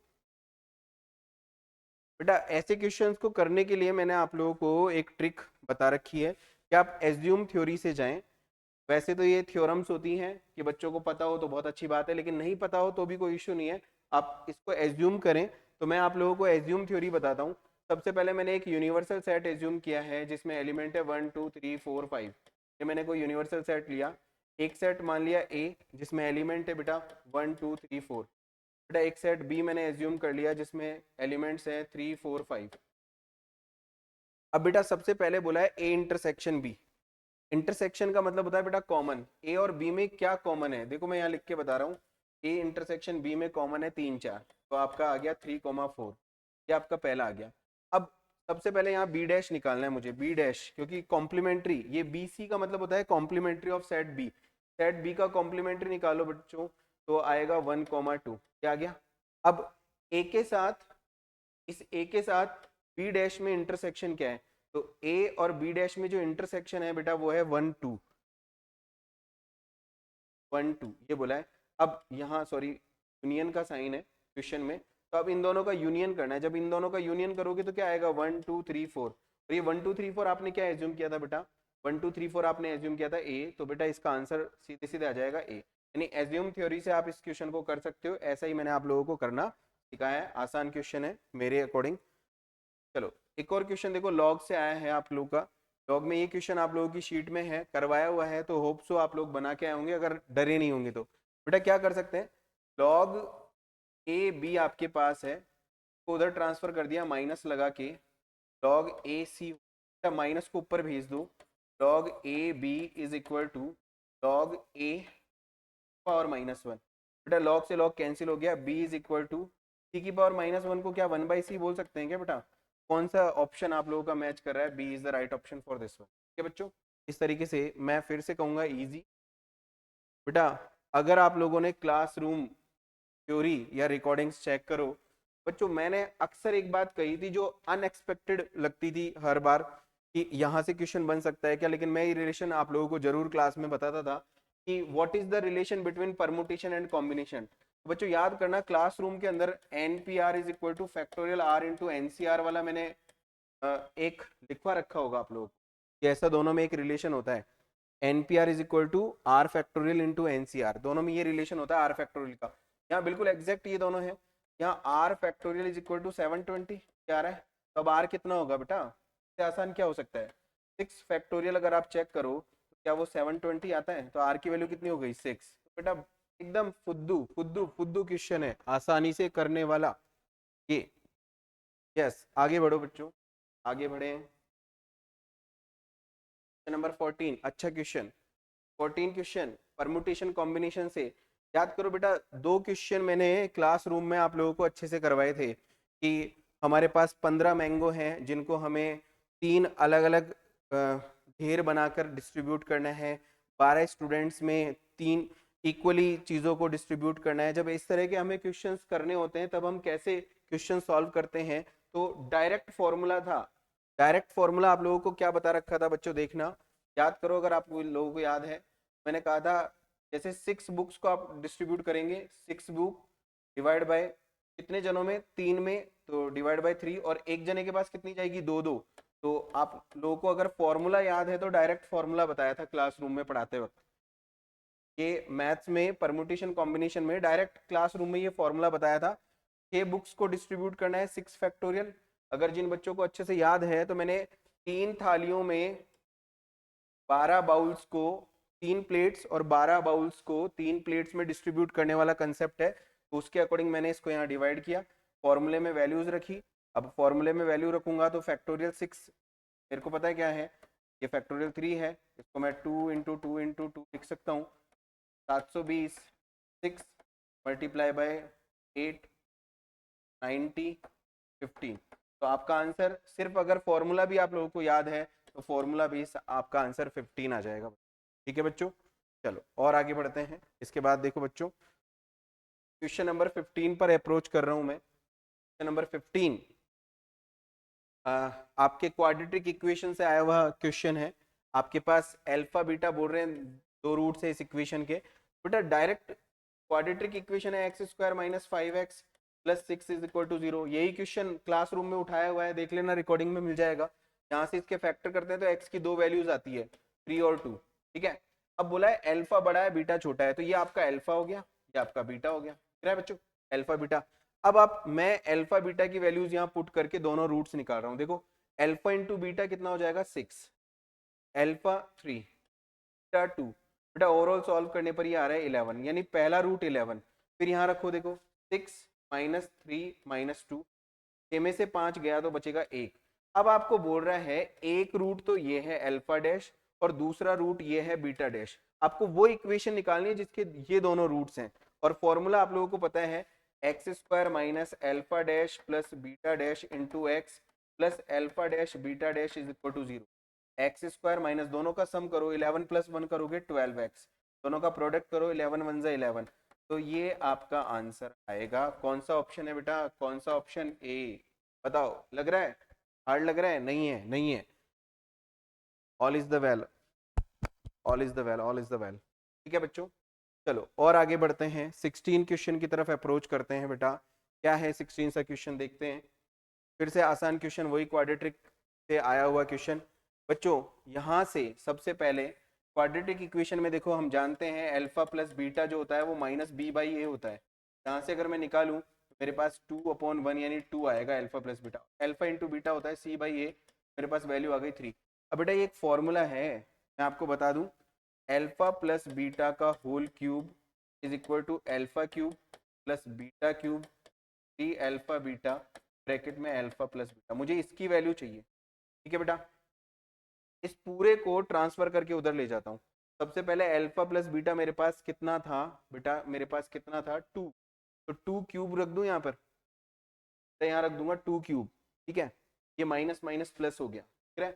बेटा ऐसे क्वेश्चंस को करने के लिए मैंने आप लोगों को एक ट्रिक बता रखी है कि आप एज्यूम थ्योरी से जाएं। वैसे तो ये थ्योरम्स होती हैं कि बच्चों को पता हो तो बहुत अच्छी बात है, लेकिन नहीं पता हो तो भी कोई इश्यू नहीं है। आप इसको एज्यूम करें। तो मैं आप लोगों को एज्यूम थ्योरी बताता हूँ। सबसे पहले मैंने एक यूनिवर्सल सेट एज्यूम किया है जिसमें एलिमेंट है 1 2 3 4 5। ये मैंने कोई यूनिवर्सल सेट लिया। एक सेट मान लिया ए जिसमें एलिमेंट है बेटा 1 2 3 4। बेटा एक सेट बी मैंने एज्यूम कर लिया जिसमें एलिमेंट्स हैं 3 4 5। अब बेटा सबसे पहले बोला है ए इंटरसेक्शन बी। इंटरसेक्शन का मतलब होता है बेटा कॉमन। ए और बी में क्या कॉमन है? देखो मैं यहाँ लिख के बता रहा हूँ। ए इंटरसेक्शन बी में कॉमन है 3 4। तो आपका आ गया 3,4। ये आपका पहला आ गया। अब सबसे पहले यहाँ बी डैश निकालना है मुझे। बी डैश क्योंकि कॉम्प्लीमेंट्री, ये बी सी का मतलब होता है complementary of set B. Set B का कॉम्प्लीमेंट्री निकालो बच्चों, तो आएगा 1,2। क्या आ गया? अब ए के साथ, इस ए के साथ बी डैश में इंटरसेक्शन क्या है? तो ए और बी डैश में जो इंटरसेक्शन है बेटा वो है 1 2 1 2। ये बोला है। अब यहाँ सॉरी यूनियन का साइन है क्वेश्चन में। तो अब इन दोनों का यूनियन करना है। जब इन दोनों का यूनियन करोगे तो क्या आएगा? 1 2 3 4। और ये 1 2 3 4 आपने क्या एज्यूम किया था बेटा? 1 2 3 4 आपने एज्यूम किया था ए। तो बेटा इसका आंसर सीधे सीधे आ जाएगा ए। यानी एज्यूम थ्योरी से आप इस क्वेश्चन को कर सकते हो। ऐसा ही मैंने आप लोगों को करना सिखाया है। आसान क्वेश्चन है मेरे अकॉर्डिंग। चलो एक और क्वेश्चन देखो, लॉग से आया है आप लोग का। लॉग में ये क्वेश्चन आप लोगों की शीट में है, करवाया हुआ है, तो होप सो आप लोग बना के आए होंगे, अगर डरे नहीं होंगे तो। बेटा क्या कर सकते हैं, लॉग ए बी आपके पास है, तो उधर ट्रांसफर कर दिया माइनस लगा के, लॉग ए सी, माइनस को ऊपर भेज दो, log a b is equal to log a power -1। बेटा लॉग से लॉग कैंसिल हो गया, b is equal to c की पावर -1 को क्या 1/c बोल सकते हैं क्या बेटा? कौन सा ऑप्शन आप लोगों का मैच कर रहा है? B is the right option for this one. ठीक है बच्चों, इस तरीके से मैं फिर से कहूंगा इजी। बेटा अगर आप लोगों ने क्लासरूम थ्योरी या रिकॉर्डिंग्स चेक करो, बच्चों मैंने अक्सर एक बात कही थी जो अनएक्सपेक्टेड लगती थी हर बार, कि यहाँ से क्वेश्चन बन सकता है क्या, लेकिन मैं ये रिलेशन आप लोगों को जरूर क्लास में बताता था कि what is the relation between permutation and combination. तो बच्चों याद करना, क्लासरूम के अंदर NPR is equal two factorial R into NCR वाला मैंने एक लिखवा रखा होगा आप लोगों को, कि ऐसा दोनों में एक रिलेशन होता है, NPR is equal to R factorial into NCR, दोनों में ये रिलेशन होता है R फैक्टोरियल का। यहाँ बिल्कुल एग्जैक्ट ये दोनों है। यहाँ R factorial is equal to 720 क्या आ रहा है, तो अब R कितना होगा बेटा? इससे आसान क्या हो सकता है, 6 फैक्टोरियल अगर आप चेक करो तो क्या वो 720 आता है, तो R की वैल्यू कितनी हो गई 6। तो बेटा एकदम फुद्दू फुद्दू फुद्दू क्वेश्चन है, आसानी से करने वाला ये। यस आगे बढ़ो बच्चों, आगे बढ़े। नंबर 14, अच्छा क्वेश्चन 14 क्वेश्चन परमुटेशन कॉम्बिनेशन से। याद करो बेटा, दो क्वेश्चन मैंने क्लासरूम में आप लोगों को अच्छे से करवाए थे, कि हमारे पास 15 मैंगो हैं जिनको हमें 3 अलग अलग ढेर बनाकर डिस्ट्रीब्यूट करना है, 12 स्टूडेंट्स में 3 इक्वली चीज़ों को डिस्ट्रीब्यूट करना है। जब इस तरह के हमें क्वेश्चंस करने होते हैं तब हम कैसे क्वेश्चन सॉल्व करते हैं, तो डायरेक्ट फॉर्मूला था। डायरेक्ट फॉर्मूला आप लोगों को क्या बता रखा था बच्चों, देखना याद करो, अगर आप लोगों को याद है, मैंने कहा था जैसे 6 बुक्स को आप डिस्ट्रीब्यूट करेंगे, 6 बुक डिवाइड बाय कितने जनों में, 3 में, तो डिवाइड बाय 3, और एक जने के पास कितनी जाएगी, 2 2। तो आप लोगों को अगर फॉर्मूला याद है तो डायरेक्ट फॉर्मूला बताया था क्लासरूम में पढ़ाते वक्त, ये मैथ्स में परमुटेशन कॉम्बिनेशन में डायरेक्ट क्लासरूम में ये फॉर्मूला बताया था। 6 बुक्स को डिस्ट्रीब्यूट करना है 6 फैक्टोरियल। अगर जिन बच्चों को अच्छे से याद है तो मैंने 3 थालियों में 12 बाउल्स को 3 प्लेट्स और 12 बाउल्स को 3 प्लेट्स में डिस्ट्रीब्यूट करने वाला कंसेप्ट है, तो उसके अकॉर्डिंग मैंने इसको यहाँ डिवाइड किया, फॉर्मूले में वैल्यूज रखी। अब फॉर्मूले में वैल्यू रखूंगा तो फैक्टोरियल 6 मेरे को पता है क्या है, ये फैक्टोरियल 3 है, इसको मैं 2 इंटू 2 इंटू 2 लिख सकता हूँ, 720, 6 मल्टीप्लाई बाय 8, 90, 15। तो आपका आंसर सिर्फ अगर फॉर्मूला भी आप लोगों को याद है तो फॉर्मूला बेस आपका आंसर 15 आ जाएगा। ठीक है बच्चों, चलो और आगे बढ़ते हैं। इसके बाद देखो बच्चों, क्वेश्चन नंबर 15 पर अप्रोच कर रहा हूं मैं। क्वेश्चन नंबर 15 आपके क्वाड्रेटिक इक्वेशन से आया हुआ क्वेश्चन है। आपके पास अल्फा बीटा बोल रहे हैं, दो रूट्स है इस इक्वेशन के। बेटा डायरेक्ट क्वाड्रेटिक इक्वेशन है x² - 5x + 6 is equal to 0। यही क्वेश्चन क्लासरूम में उठाया हुआ है, देख लेना रिकॉर्डिंग में मिल जाएगा। यहाँ से इसके फैक्टर करते हैं तो x की 2 वैल्यूज आती है, 3 और 2। ठीक है, अब बोला है अल्फा बड़ा है बीटा छोटा है, तो ये आपका अल्फा हो गया, ये आपका बीटा हो गया। क्या है बच्चों, अल्फा बीटा। अब आप, मैं अल्फा बीटा की वैल्यूज यहाँ पुट करके दोनों रूट्स निकाल रहा हूँ। देखो अल्फा इंटू बीटा कितना हो जाएगा 6, अल्फा 3, बीटा 2। बेटा ओवरऑल सॉल्व करने पर ये आ रहा है 11, यानी पहला रूट 11। फिर यहाँ रखो, देखो 6 - 3 - 2, 6 में से 5 गया तो बचेगा 1। अब आपको बोल रहा है एक रूट तो ये है अल्फा डैश और दूसरा रूट ये है बीटा डैश। आपको वो इक्वेशन निकालनी है जिसके ये दोनों रूट्स हैं, और फॉर्मूला आप लोगों को पता है x² - alpha dash plus beta dash into x plus alpha dash beta dash is equal to 0। x² minus दोनों का सम करो, 11 + 1 करोगे 12x, दोनों का प्रोडक्ट करो, 11 × 1 = 11। तो ये आपका आंसर आएगा। कौन सा ऑप्शन है बेटा, कौन सा ऑप्शन, ए। बताओ, लग रहा है हार्ड, लग रहा है? नहीं है, नहीं है। All is the well, all is the well, all is the well. ठीक है बच्चों, चलो और आगे बढ़ते हैं, 16 क्वेश्चन की तरफ अप्रोच करते हैं। बेटा क्या है 16 सा क्वेश्चन, देखते हैं। फिर से आसान क्वेश्चन, वही क्वाड्रेटिक से आया हुआ क्वेश्चन। बच्चों यहाँ से सबसे पहले क्वाड्रेटिक इक्वेशन में देखो, हम जानते हैं अल्फा प्लस बीटा जो होता है वो -b/a होता है। यहाँ से अगर मैं निकालूं मेरे पास 2/1 यानी 2 आएगा alpha plus beta, alpha into beta होता है C/A, मेरे पास वैल्यू आ गई 3। अब बेटा ये एक फॉर्मूला है, मैं आपको बता दूं, अल्फा प्लस बीटा का whole cube is equal to alpha cube plus beta cube 3 alpha beta bracket में अल्फा प्लस बीटा, मुझे इसकी वैल्यू चाहिए। ठीक है बेटा, इस पूरे को ट्रांसफर करके उधर ले जाता हूँ। सबसे पहले अल्फा प्लस बीटा मेरे पास कितना था बेटा, मेरे पास कितना था 2, तो 2 क्यूब रख दूं यहाँ पर, तो यहाँ रख दूंगा 2 क्यूब। ठीक है, ये माइनस माइनस प्लस हो गया, ठीक है,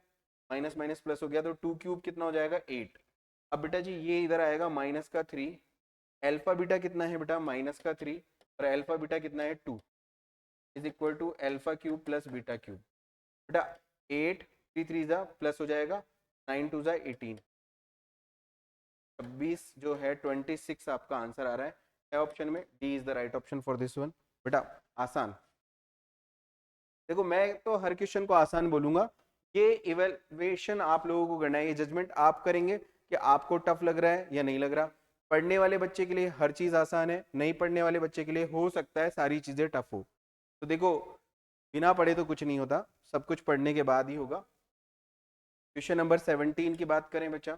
माइनस माइनस प्लस हो गया, तो 2 क्यूब कितना हो जाएगा 8। अब बेटा जी ये इधर आएगा माइनस का 3, अल्फा बीटा कितना है बेटा माइनस का 3, और अल्फा बीटा कितना है 2, is equal to alpha cube plus beta cube. बेटा 8 3 3 जा प्लस हो जाएगा, 9 2 जा 18, 26 जो है 26 आपका आंसर आ रहा है ऑप्शन में, D is the right option for this one. बेटा आसान, देखो मैं तो हर क्वेश्चन को आसान बोलूंगा, ये इवेल्युएशन आप लोगों को करना है, ये जजमेंट आप करेंगे कि आपको टफ लग रहा है या नहीं लग रहा। पढ़ने वाले बच्चे के लिए हर चीज आसान है, नहीं पढ़ने वाले बच्चे के लिए हो सकता है सारी चीजें टफ हो। तो देखो बिना पढ़े तो कुछ नहीं होता, सब कुछ पढ़ने के बाद ही होगा। क्वेश्चन नंबर 17 की बात करें बच्चा,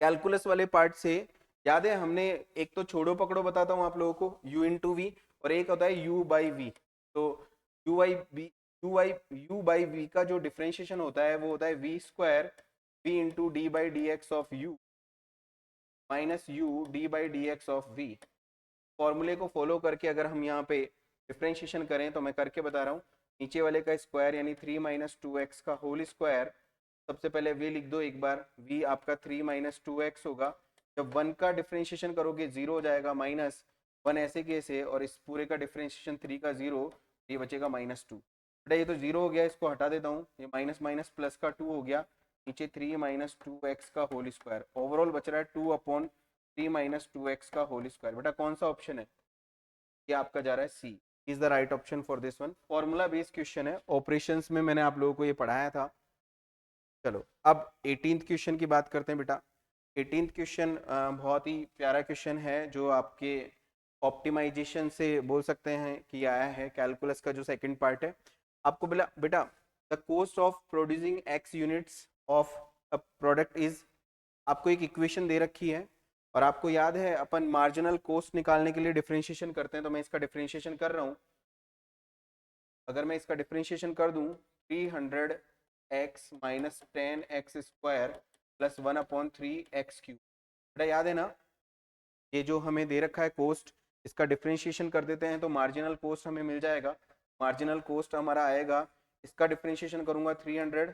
कैलकुलस वाले पार्ट से याद है हमने, एक तो छोड़ो पकड़ो बताता हूँ आप लोगों को, u इंटू वी, और एक होता है u बाई वी। तो u बाई वी का जो डिफ्रेंशिएशन होता है वो होता है v square v into D by D x of u minus u D by D x of v। फॉर्मूले को फॉलो करके अगर हम यहाँ पे डिफ्रेंशिएशन करें, तो मैं करके बता रहा हूँ, नीचे वाले का स्क्वायर यानी 3 माइनस 2x का होल स्क्वायर, सबसे पहले v लिख दो एक बार, v आपका 3 माइनस 2x होगा, जब 1 का डिफ्रेंशिएशन करोगे 0 हो जाएगा, माइनस 1 ऐसे कैसे, और इस पूरे का डिफ्रेंशिएशन 3 का 0, ये बचेगा माइनस 2। बेटा ये तो 0 हो गया, इसको हटा देता हूँ, ये माइनस माइनस प्लस का 2 हो गया, नीचे 3 माइनस 2x का होल स्क्वायर, ओवरऑल बच रहा है 2/3 माइनस 2x का होल स्क्वायर। बेटा कौन सा ऑप्शन है, ये आपका जा रहा है C, is the right option for this one. Formula based question है, ऑपरेशंस में मैंने आप लोगों को ये पढ़ाया था। चलो अब 18th क्वेश्चन की बात करते हैं बेटा। 18th क्वेश्चन बहुत ही प्यारा क्वेश्चन है, जो आपके ऑप्टिमाइजेशन से बोल सकते हैं कि आया है, कैलकुलस का जो सेकंड पार्ट है। आपको बोला बेटा the cost of producing x units of a product is, आपको एक इक्वेशन दे रखी है, और आपको याद है अपन मार्जिनल कॉस्ट निकालने के लिए डिफरेंशिएशन करते हैं, तो मैं इसका डिफरेंशिएशन कर रहा हूँ। अगर मैं इसका डिफरेंशिएशन कर दूं 300x minus 10x square plus 1/3x cube, बेटा याद है ना, ये जो हमें दे रखा है कॉस्ट, इसका डिफरेंशिएशन कर देते हैं तो मार्जिनल कॉस्ट हमें मिल जाएगा। मार्जिनल कॉस्ट हमारा आएगा, इसका डिफरेंशिएशन करूंगा 300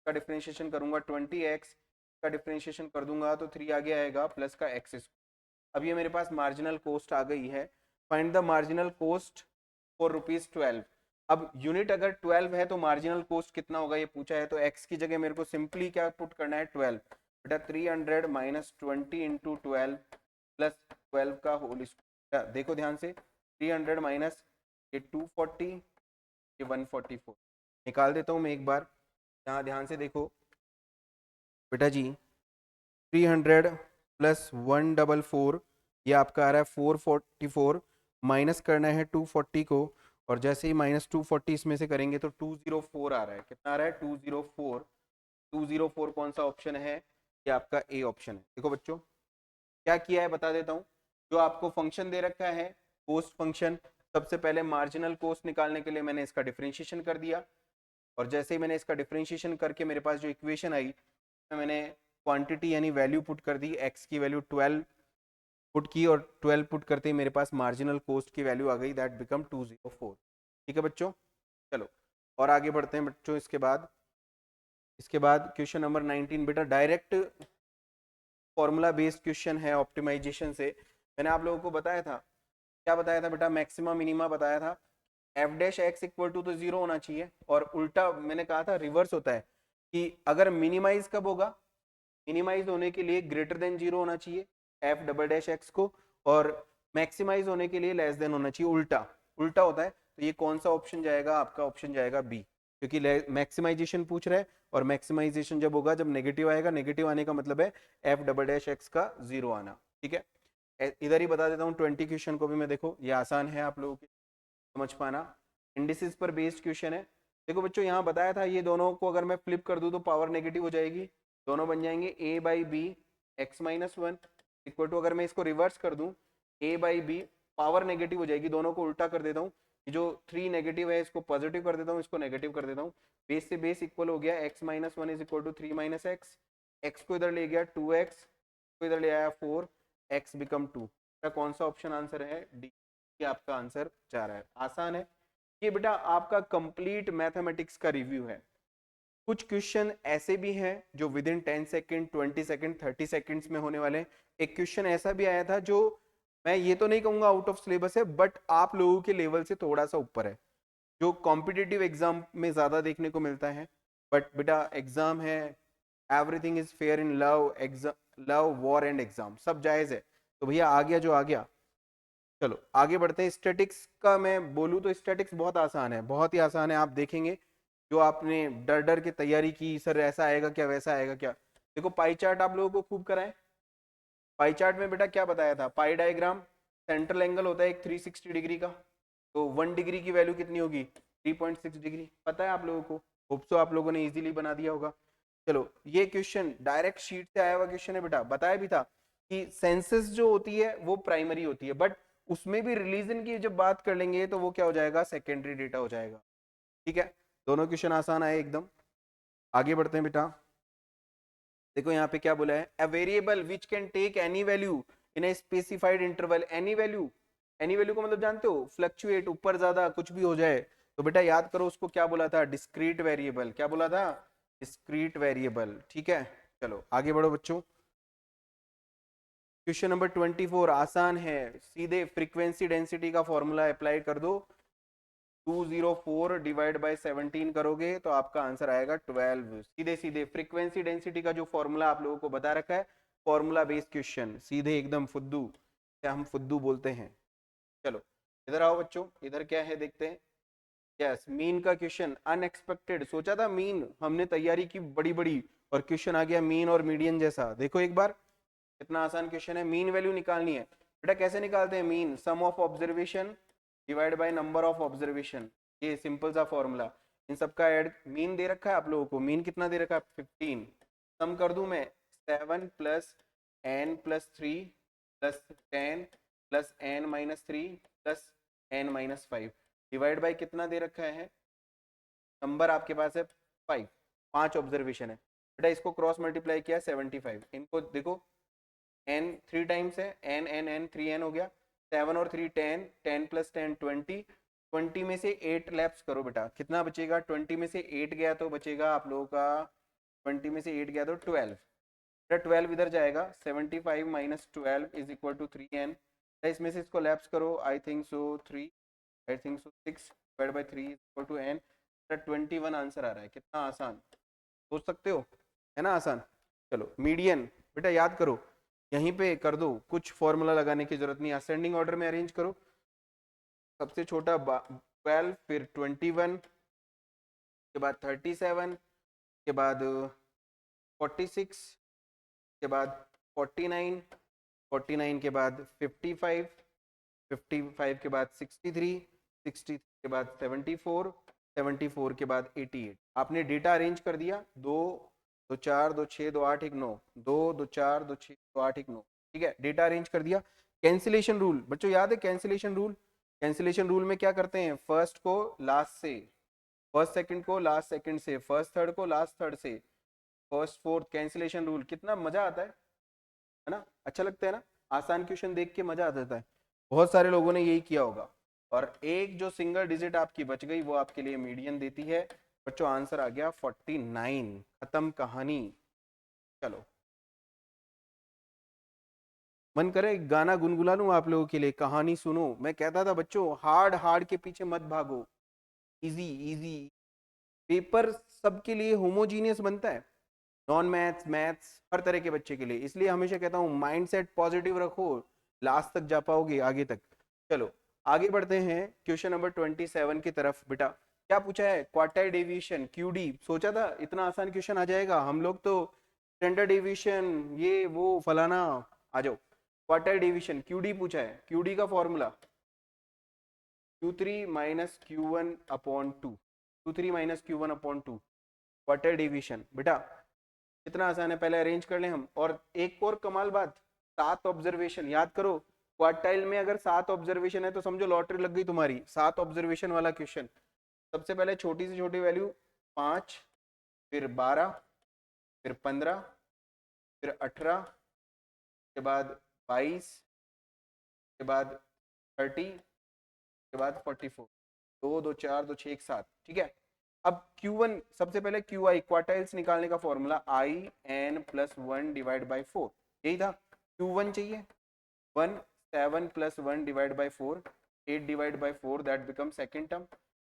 का डिफरेंशिएशन करूंगा 20x का डिफरेंशिएशन कर दूंगा तो 3 आगे आएगा प्लस का x। अब ये मेरे पास मार्जिनल कॉस्ट आ गई है, find the marginal cost for ₹12। अब यूनिट अगर 12 है तो मार्जिनल कॉस्ट कितना होगा ये पूछा है, तो x की जगह मेरे को सिंपली क्या पुट करना है 12, बेटा 300 माइनस 20 इंटू 12 प्लस 12 का होल स्क्वायर। देखो ध्यान से, 300 माइनस ये 240, ये 144, निकाल देता हूँ मैं एक बार, यहाँ ध्यान से देखो बेटा जी, 300 प्लस 144, ये आपका आ रहा है 444, माइनस करना है 240 को, और जैसे ही माइनस 240 इसमें से करेंगे तो 204 आ रहा है, कितना आ रहा है 204। 204 कौन सा ऑप्शन है, ये आपका ए ऑप्शन है। देखो बच्चों क्या किया है बता देता हूँ, जो आपको फंक्शन दे रखा है कॉस्ट फंक्शन, सबसे पहले मार्जिनल कॉस्ट निकालने के लिए मैंने इसका डिफरेंशिएशन कर दिया, और जैसे ही मैंने इसका डिफरेंशिएशन करके मेरे पास जो इक्वेशन आई, मैंने क्वांटिटी यानी वैल्यू पुट कर दी, x की वैल्यू 12 पुट की, और 12 पुट करते ही मेरे पास मार्जिनल कॉस्ट की वैल्यू आ गई, दैट बिकम 204। ठीक है बच्चों, चलो और आगे बढ़ते हैं बच्चों। इसके बाद क्वेश्चन नंबर 19, बेटा डायरेक्ट फॉर्मूला बेस्ड क्वेश्चन है ऑप्टिमाइजेशन से। मैंने आप लोगों को बताया था, क्या बताया था बेटा, मैक्सिमा मिनिमा बताया था, f dash x equal to तो 0 होना चाहिए, और उल्टा मैंने कहा था रिवर्स होता है कि अगर मिनिमाइज कब होगा, मिनिमाइज होने के लिए ग्रेटर देन 0 होना चाहिए एफ डबल डैश एक्स को, और मैक्सिमाइज होने के लिए लेस देन होना चाहिए, उल्टा उल्टा होता है। तो ये कौन सा ऑप्शन जाएगा, आपका ऑप्शन जाएगा बी, क्योंकि मैक्सिमाइजेशन पूछ रहा है, और मैक्सिमाइजेशन जब होगा जब नेगेटिव आएगा, नेगेटिव आने का मतलब है एफ डबल डैश एक्स का 0 आना। ठीक है, इधर ही बता देता हूँ 20 क्वेश्चन को भी मैं, देखो ये आसान है आप लोगों के, समझ पाना। इंडिसेस पर बेस्ड क्वेश्चन है। देखो बच्चों यहाँ बताया था, ये दोनों को अगर मैं फ्लिप कर दूं तो पावर नेगेटिव हो जाएगी, दोनों बन जाएंगे a by b x minus one equal to, अगर मैं इसको रिवर्स कर दूं a by b, power negative हो जाएगी, दोनों को उल्टा कर देता हूँ, जो 3 नेगेटिव है इसको पॉजिटिव कर देता हूँ, इसको नेगेटिव कर देता हूँ, बेस से बेस इक्वल हो गया x minus one is equal to 3 minus x, x को इधर ले गया 2x, को इधर ले आया 4, एक्स बिकम 2। कौन सा ऑप्शन आंसर है? डी, ये आपका आंसर जा रहा है। आसान है ये बेटा, आपका कंप्लीट मैथमेटिक्स का रिव्यू है। कुछ क्वेश्चन ऐसे भी हैं जो with in 10 second, 20 second, 30 seconds में होने वाले हैं। एक क्वेश्चन ऐसा भी आया था जो मैं ये तो नहीं कहूंगा आउट ऑफ सिलेबस है, बट आप लोगों के लेवल से थोड़ा सा ऊपर है, जो कॉम्पिटिटिव एग्जाम में ज्यादा देखने को मिलता है। बट बेटा एग्जाम है, everything is fair in love, exam love war and exam सब जायज है। तो भैया आ गया जो आ गया। चलो आगे बढ़ते हैं। स्टैटिक्स का मैं बोलूँ तो स्टैटिक्स बहुत आसान है, बहुत ही आसान है। आप देखेंगे जो आपने डर डर के तैयारी की, सर ऐसा आएगा क्या, वैसा आएगा क्या, देखो पाई चार्ट आप लोगों को खूब कराएं। पाई चार्ट में बेटा क्या बताया था, पाई डायग्राम, सेंट्रल एंगल होता है एक 360 डिग्री का, तो 1 डिग्री की वैल्यू कितनी होगी, 3.6 डिग्री, पता है आप लोगों को, होप सो आप लोगों ने इजीली बना दिया होगा। चलो ये क्वेश्चन डायरेक्ट शीट से आया हुआ क्वेश्चन है बेटा, बताया भी था कि सेंसस जो होती है वो प्राइमरी होती है, बट उसमें भी रिलीजन की जब बात कर लेंगे तो वो क्या हो जाएगा, सेकेंडरी डेटा हो जाएगा। ठीक है, दोनों क्वेश्चन आसान आए एकदम। आगे बढ़ते हैं बेटा। देखो यहाँ पे क्या बोला है, a variable which can take any value in a specified interval. Any value, any value को मतलब जानते हो, फ्लक्चुएट, ऊपर ज्यादा कुछ भी हो जाए। तो बेटा याद करो उसको क्या बोला था, डिस्क्रीट वेरिएबल। क्या बोला था, डिस्क्रीट वेरिएबल। ठीक है, चलो आगे बढ़ो बच्चों। क्वेश्चन नंबर 24 आसान है, सीधे फ्रीक्वेंसी डेंसिटी का फॉर्मूला अप्लाई कर दो। 204 डिवाइड बाय 17 करोगे तो आपका आंसर आएगा 12। सीधे सीधे फ्रीक्वेंसी डेंसिटी का जो फॉर्मूला आप लोगों को बता रखा है, फॉर्मूला बेस्ड क्वेश्चन, सीधे एकदम फुद्दू, क्या हम फुद्दू बोलते हैं। चलो इधर आओ बच्चों, इधर क्या है देखते हैं। यस, मीन का क्वेश्चन, अनएक्सपेक्टेड, सोचा था मीन, हमने तैयारी की बड़ी बड़ी और क्वेश्चन आ गया मीन और मीडियन जैसा। देखो एक बार कितना आसान क्वेश्चन है, मीन वैल्यू निकालनी है। बेटा कैसे निकालते हैं mean, sum of observation divide by number of observation, ये सिंपल सा फॉर्मूला। इन सबका ऐड, मीन दे रखा है आप लोगों को, मीन कितना दे रखा है 15, सम कर दूं मैं 7 plus n plus 3 plus 10 plus n minus 3 plus n minus 5 divide by कितना दे रखा है, नंबर आपके पास है 5, 5 ऑब्जर्वेशन है बेटा, इसको क्रॉस मल्टीप्लाई किया 75, इनको देखो n 3 टाइम्स है, n 3n हो गया, 7 और 3 10, 10 प्लस 10 20, 20 में से 8 लैप्स करो बेटा, कितना बचेगा, 20 में से 8 गया तो बचेगा आप लोगों का, 20 में से 8 गया तो 12, बेटा 12 इधर जाएगा, 75 minus 12 is equal to 3n, इसमें से इसको लैप्स करो, I think so 3, I think so 6 divide by 3 equal to n, 21 answer आ रहा है। कितना आसान, सोच सकते हो, है ना आसान। चलो मीडियन, बेटा याद करो, यहीं पे कर दो, कुछ फॉर्मूला लगाने की जरूरत नहीं, असेंडिंग ऑर्डर में अरेंज करो, सबसे छोटा 12, फिर 21 के बाद 37 के बाद 46 के बाद 49, 49 के बाद 55, 55 के बाद 63, 63 के बाद 74, 74 के बाद 88। आपने डेटा अरेंज कर दिया, 2 2 4 2 6 2 8 1 9, 2 2 4 2 6 2 8 1 9, ठीक है, डेटा अरेंज कर दिया। कैंसिलेशन रूल बच्चों याद है, कैंसिलेशन रूल, कैंसिलेशन रूल में क्या करते हैं, फर्स्ट को लास्ट से, फर्स्ट सेकंड को लास्ट सेकंड से, फर्स्ट थर्ड को लास्ट थर्ड से, फर्स्ट फोर्थ, कैंसिलेशन रूल, कितना मजा आता है ना, अच्छा लगता है ना, आसान क्वेश्चन देख के मजा आ जाता है। बहुत सारे लोगों ने यही किया होगा, और एक जो सिंगल डिजिट आपकी बच गई वो आपके लिए मीडियन देती है। बच्चों आंसर आ गया 49, खत्म कहानी। चलो मन करे गाना गुनगुना लूं आप लोगों के लिए, कहानी सुनो। मैं कहता था बच्चों हार्ड हार्ड के पीछे मत भागो, इजी इजी, पेपर सबके लिए होमोजीनियस बनता है, नॉन मैथ्स मैथ्स हर तरह के बच्चे के लिए, इसलिए हमेशा कहता हूँ माइंडसेट पॉजिटिव रखो, लास्ट तक जा पाओगे आगे तक। चलो आगे बढ़ते हैं क्वेश्चन नंबर 27 की तरफ। बेटा क्या पूछा है, क्वार्टाइल डेविएशन क्यूडी, सोचा था इतना आसान क्वेश्चन आ जाएगा, हम लोग तो स्टैंडर्ड डेविएशन ये वो फलाना, आ जाओ क्वार्टाइल डेविएशन क्यूडी पूछा है, क्यूडी का formula Q3 minus Q1 upon 2, Q3 minus Q1 upon 2, quarter division. बेटा कितना आसान है, पहले अरेंज कर लें हम। और एक और कमाल बात, 7 ऑब्जर्वेशन याद करो। क्वार्टाइल में अगर 7 ऑब्जर्वेशन है तो समझो लॉटरी लग गई तुम्हारी, 7 ऑब्जर्वेशन वाला क्वेश्चन। सबसे पहले छोटी से छोटी वैल्यू 5, फिर 12, फिर 15, फिर 18, के बाद 22, के बाद 30, के बाद 44, 2 2 4 2 6 7, ठीक है। अब Q1 सबसे पहले QI क्वार्टाइल्स निकालने का formula IN plus 1 divide by 4, यही था। Q1 चाहिए 1, 7 plus 1 divide by 4, 8 divide by 4, that become second term.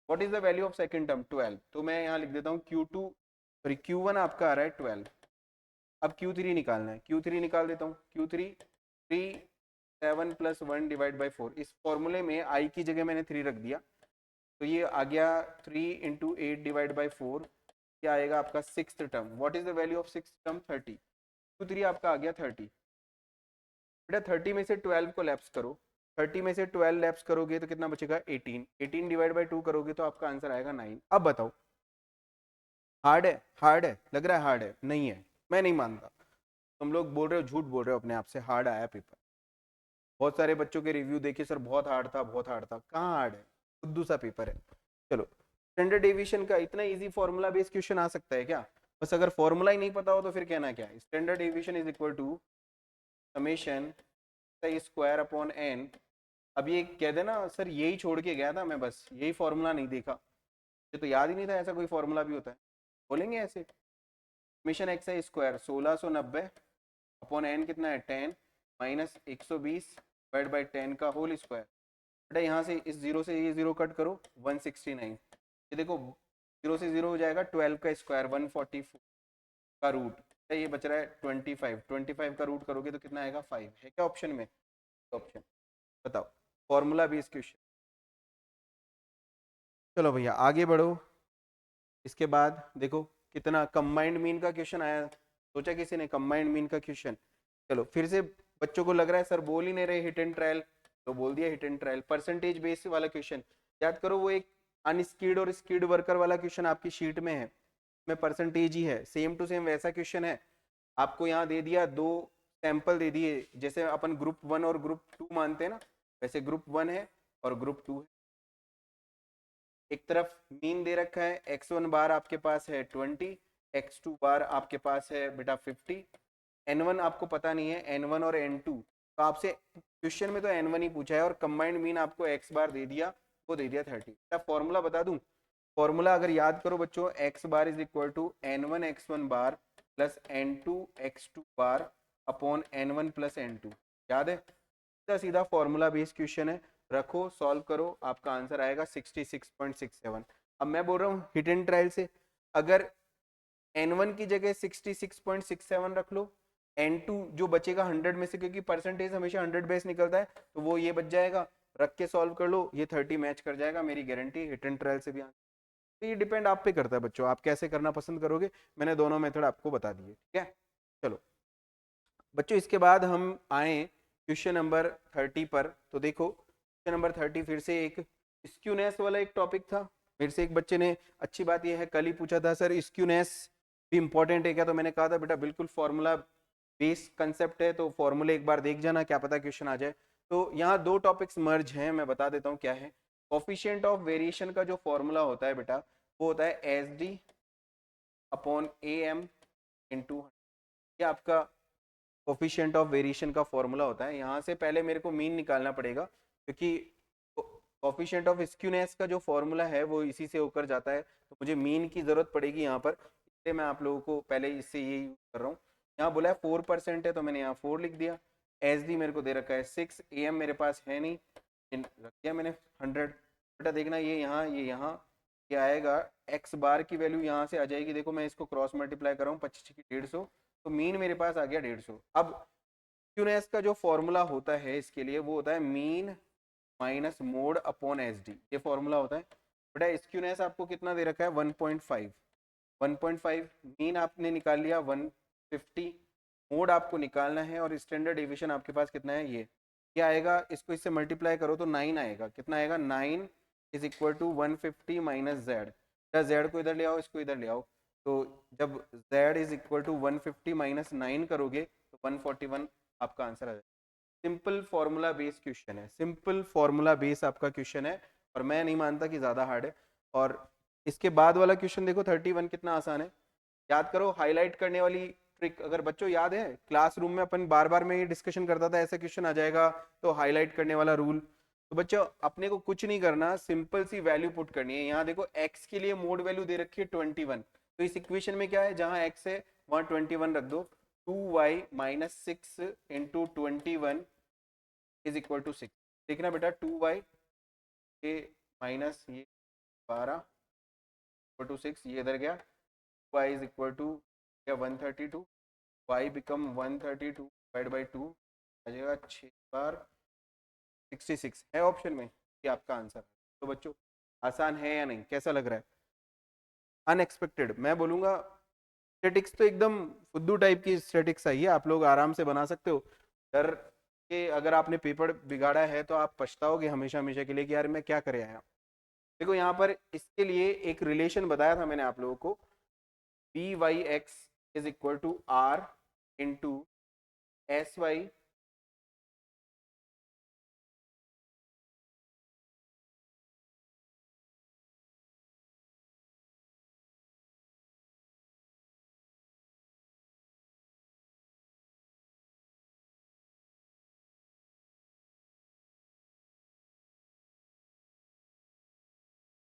What is the value of second term? 12। तो मैं यहाँ लिख देता हूँ Q2 सॉरी Q1 आपका आ रहा है 12। अब Q3 निकालना है, Q3 निकाल देता हूँ। Q3 3 7 प्लस 1 डिवाइड बाई 4, इस फॉर्मूले में I की जगह मैंने 3 रख दिया, तो ये आ गया 3 इंटू 8 डिवाइड बाई 4, क्या आएगा आपका six term. What is the value of six term? 30। Q3 आपका आ गया 30। बेटा 30 में से 12 को लैप्स करो, 30 में से 12 लैप्स करोगे तो कितना बचेगा? 18। 18 डिवाइड बाई 2 करोगे तो आपका आंसर आएगा 9। अब बताओ हार्ड है? हार्ड है? लग रहा है हार्ड है? नहीं है, मैं नहीं मानता। तुम लोग बोल रहे हो, झूठ बोल रहे हो अपने आप से, हार्ड आया पेपर। बहुत सारे बच्चों के रिव्यू देखिए, सर बहुत हार्ड था, बहुत हार्ड था। कहाँ हार्ड है? खुद्दू सा पेपर है। चलो, स्टैंडर्ड डेविएशन का इतना इजी फॉर्मूला बेस्ड क्वेश्चन आ सकता है क्या? बस अगर फॉर्मूला ही नहीं पता हो तो फिर कहना क्या है? Standard deviation is equal to summation square upon n. अब ये कह देना सर यही छोड़ के गया था मैं, बस यही फॉर्मूला नहीं देखा, ये तो याद ही नहीं था ऐसा कोई फॉर्मूला भी होता है। बोलेंगे ऐसे, समेशन एक्स आई स्क्वायर 1690 अपॉन एन कितना है 10 माइनस 120 डिवाइड बाई 10 का होल स्क्वायर। बेटा यहाँ से इस जीरो से ये जीरो कट करो, 169। ये देखो जीरो से जीरो हो जाएगा, 12 का स्क्वायर 144 का रूट, ये बच रहा है 25। 25 का रूट करोगे तो कितना आएगा? 5। है क्या ऑप्शन में? ऑप्शन बताओ, फॉर्मूला बेस्ड क्वेश्चन। चलो भैया आगे बढ़ो। इसके बाद देखो कितना कंबाइंड मीन का क्वेश्चन आया, सोचा किसी ने कंबाइंड मीन का क्वेश्चन? चलो फिर से बच्चों को लग रहा है सर बोल ही नहीं रहे हिट एंड ट्रायल, तो बोल दिया hit and trial. Percentage base वाला क्वेश्चन याद करो, वो एक अनस्किल्ड और स्किल्ड वर्कर वाला क्वेश्चन आपकी शीट में है, में परसेंटेज ही है, सेम टू सेम वैसा क्वेश्चन है। आपको यहाँ दे दिया, दो सैंपल दे दिए, जैसे अपन ग्रुप 1 और ग्रुप 2 मानते हैं ना, वैसे ग्रुप 1 है और ग्रुप 2 है। एक तरफ मीन दे रखा है, x1 बार आपके पास है 20, x2 बार आपके पास है बेटा 50, n1 आपको पता नहीं है, n1 और n2, तो आपसे क्वेश्चन में तो n1 ही पूछा है और कंबाइंड मीन आपको x बार दे दिया, वो दे दिया 30। फॉर्मूला बता दूं? फॉर्मूला अगर याद करो बच्चों, x bar is equal to n1 x1 bar plus n2 x2 bar upon n1 plus n2। याद है? सीधा सीधा फॉर्मूला बेस्ड क्वेश्चन है, रखो सॉल्व करो, आपका आंसर आएगा 66.67। अब मैं बोल रहा हूँ हिट एंड ट्रायल से, अगर n1 की जगह 66.67 रख लो, n2 जो बचेगा 100 में से, क्योंकि परसेंटेज हमेशा 100 बेस निकलता है, तो वो ये बच जाएगा, रख के सॉल्व कर लो, ये 30 मैच कर जाएगा, मेरी गारंटी हिट एंड ट्रायल से भी। तो ये डिपेंड आप पे करता है बच्चों, आप कैसे करना पसंद करोगे। मैंने दोनों मेथड आपको बता दिए, ठीक है। चलो बच्चों, इसके बाद हम आए क्वेश्चन नंबर 30 पर। तो देखो क्वेश्चन नंबर 30 फिर से एक स्क्यूनेस वाला एक टॉपिक था। फिर से एक बच्चे ने, अच्छी बात यह है कल ही पूछा था सर स्क्यूनेस भी इंपॉर्टेंट है क्या, तो मैंने कहा था बेटा बिल्कुल फॉर्मूला बेस कंसेप्ट है, तो फॉर्मूले एक बार देख जाना, क्या पता क्वेश्चन आ जाए। तो यहाँ दो टॉपिक्स मर्ज हैं, मैं बता देता हूँ क्या है। कोफिशिएंट ऑफ वेरिएशन का जो फॉर्मूला होता है बेटा, वो होता है S D upon A M into, ये आपका कोफिशिएंट ऑफ वेरिएशन का फॉर्मूला होता है। यहाँ से पहले मेरे को मीन निकालना पड़ेगा, क्योंकि कोफिशिएंट ऑफ स्क्यूनेस का जो फॉर्मूला है वो इसी से होकर जाता है, तो मुझे मीन की जरूरत पड़ेगी यहाँ पर, इसलिए मैं आप लोगों को पहले इससे ये यूज कर रहा हूँ। यहाँ बोला है 4% है, तो मैंने यहाँ 4 लिख दिया। एस डी मेरे को दे रखा है 6, ए एम मेरे पास है नहीं, रख दिया मैंने 100। बेटा देखना ये यहाँ, ये यहाँ, क्या आएगा, एक्स बार की वैल्यू यहाँ से आ जाएगी। देखो मैं इसको क्रॉस मल्टीप्लाई कर रहा हूँ, 25 की 150, तो मीन मेरे पास आ गया 150। अब स्क्यूनेस का जो फॉर्मूला होता है इसके लिए, वो होता है mean minus mode upon S D, ये फॉर्मूला होता है। बेटा स्क्यूनेस आपको कितना दे रखा है? 1.5। 1.5 मीन आपने निकाल लिया 150, मोड आपको निकालना है, और स्टैंडर्ड डेविएशन आपके पास कितना है, ये क्या आएगा, इसको इससे मल्टीप्लाई करो तो 9 आएगा। कितना आएगा? 9 is equal to 150 minus z. Z को इधर ले आओ, इसको इधर ले आओ, तो जब z is equal to 150 minus 9 करोगे तो 141 आपका आंसर आ जाएगा। सिंपल फॉर्मूला बेस क्वेश्चन है, सिंपल फॉर्मूला बेस आपका क्वेश्चन है, और मैं नहीं मानता कि ज़्यादा हार्ड है। और इसके बाद वाला क्वेश्चन देखो 31 कितना आसान है। याद करो हाईलाइट करने वाली ट्रिक, अगर बच्चों याद है क्लासरूम में अपन बार बार में ये डिस्कशन करता था, ऐसा क्वेश्चन आ जाएगा तो हाईलाइट करने वाला रूल। तो बच्चों अपने को कुछ नहीं करना, सिंपल सी वैल्यू पुट करनी है। यहाँ देखो x के लिए मोड वैल्यू दे रखी है 21, तो इस इक्वेशन में क्या है, जहां x है वहां 21 रख दो। 2y minus 6 into 21 is equal to 6। देखना बेटा 2y के माइनस ये 12 इक्वल टू 6, ये इधर गया, y is equal to 132, y become 132 divide by 2 आ जाएगा 6 बार 66 है ऑप्शन में, ये आपका आंसर है। तो बच्चों आसान है या नहीं, कैसा लग रहा है? अनएक्सपेक्टेड मैं बोलूंगा, स्टैटिक्स तो एकदम फुद्दू टाइप की स्टैटिक्स आई है, आप लोग आराम से बना सकते हो। डर के अगर आपने पेपर बिगाड़ा है तो आप पछताओगे हमेशा हमेशा के लिए कि यार मैं क्या करे आया। देखो यहाँ पर इसके लिए एक रिलेशन बताया था मैंने आप लोगों को, b Y x is equal to r into s y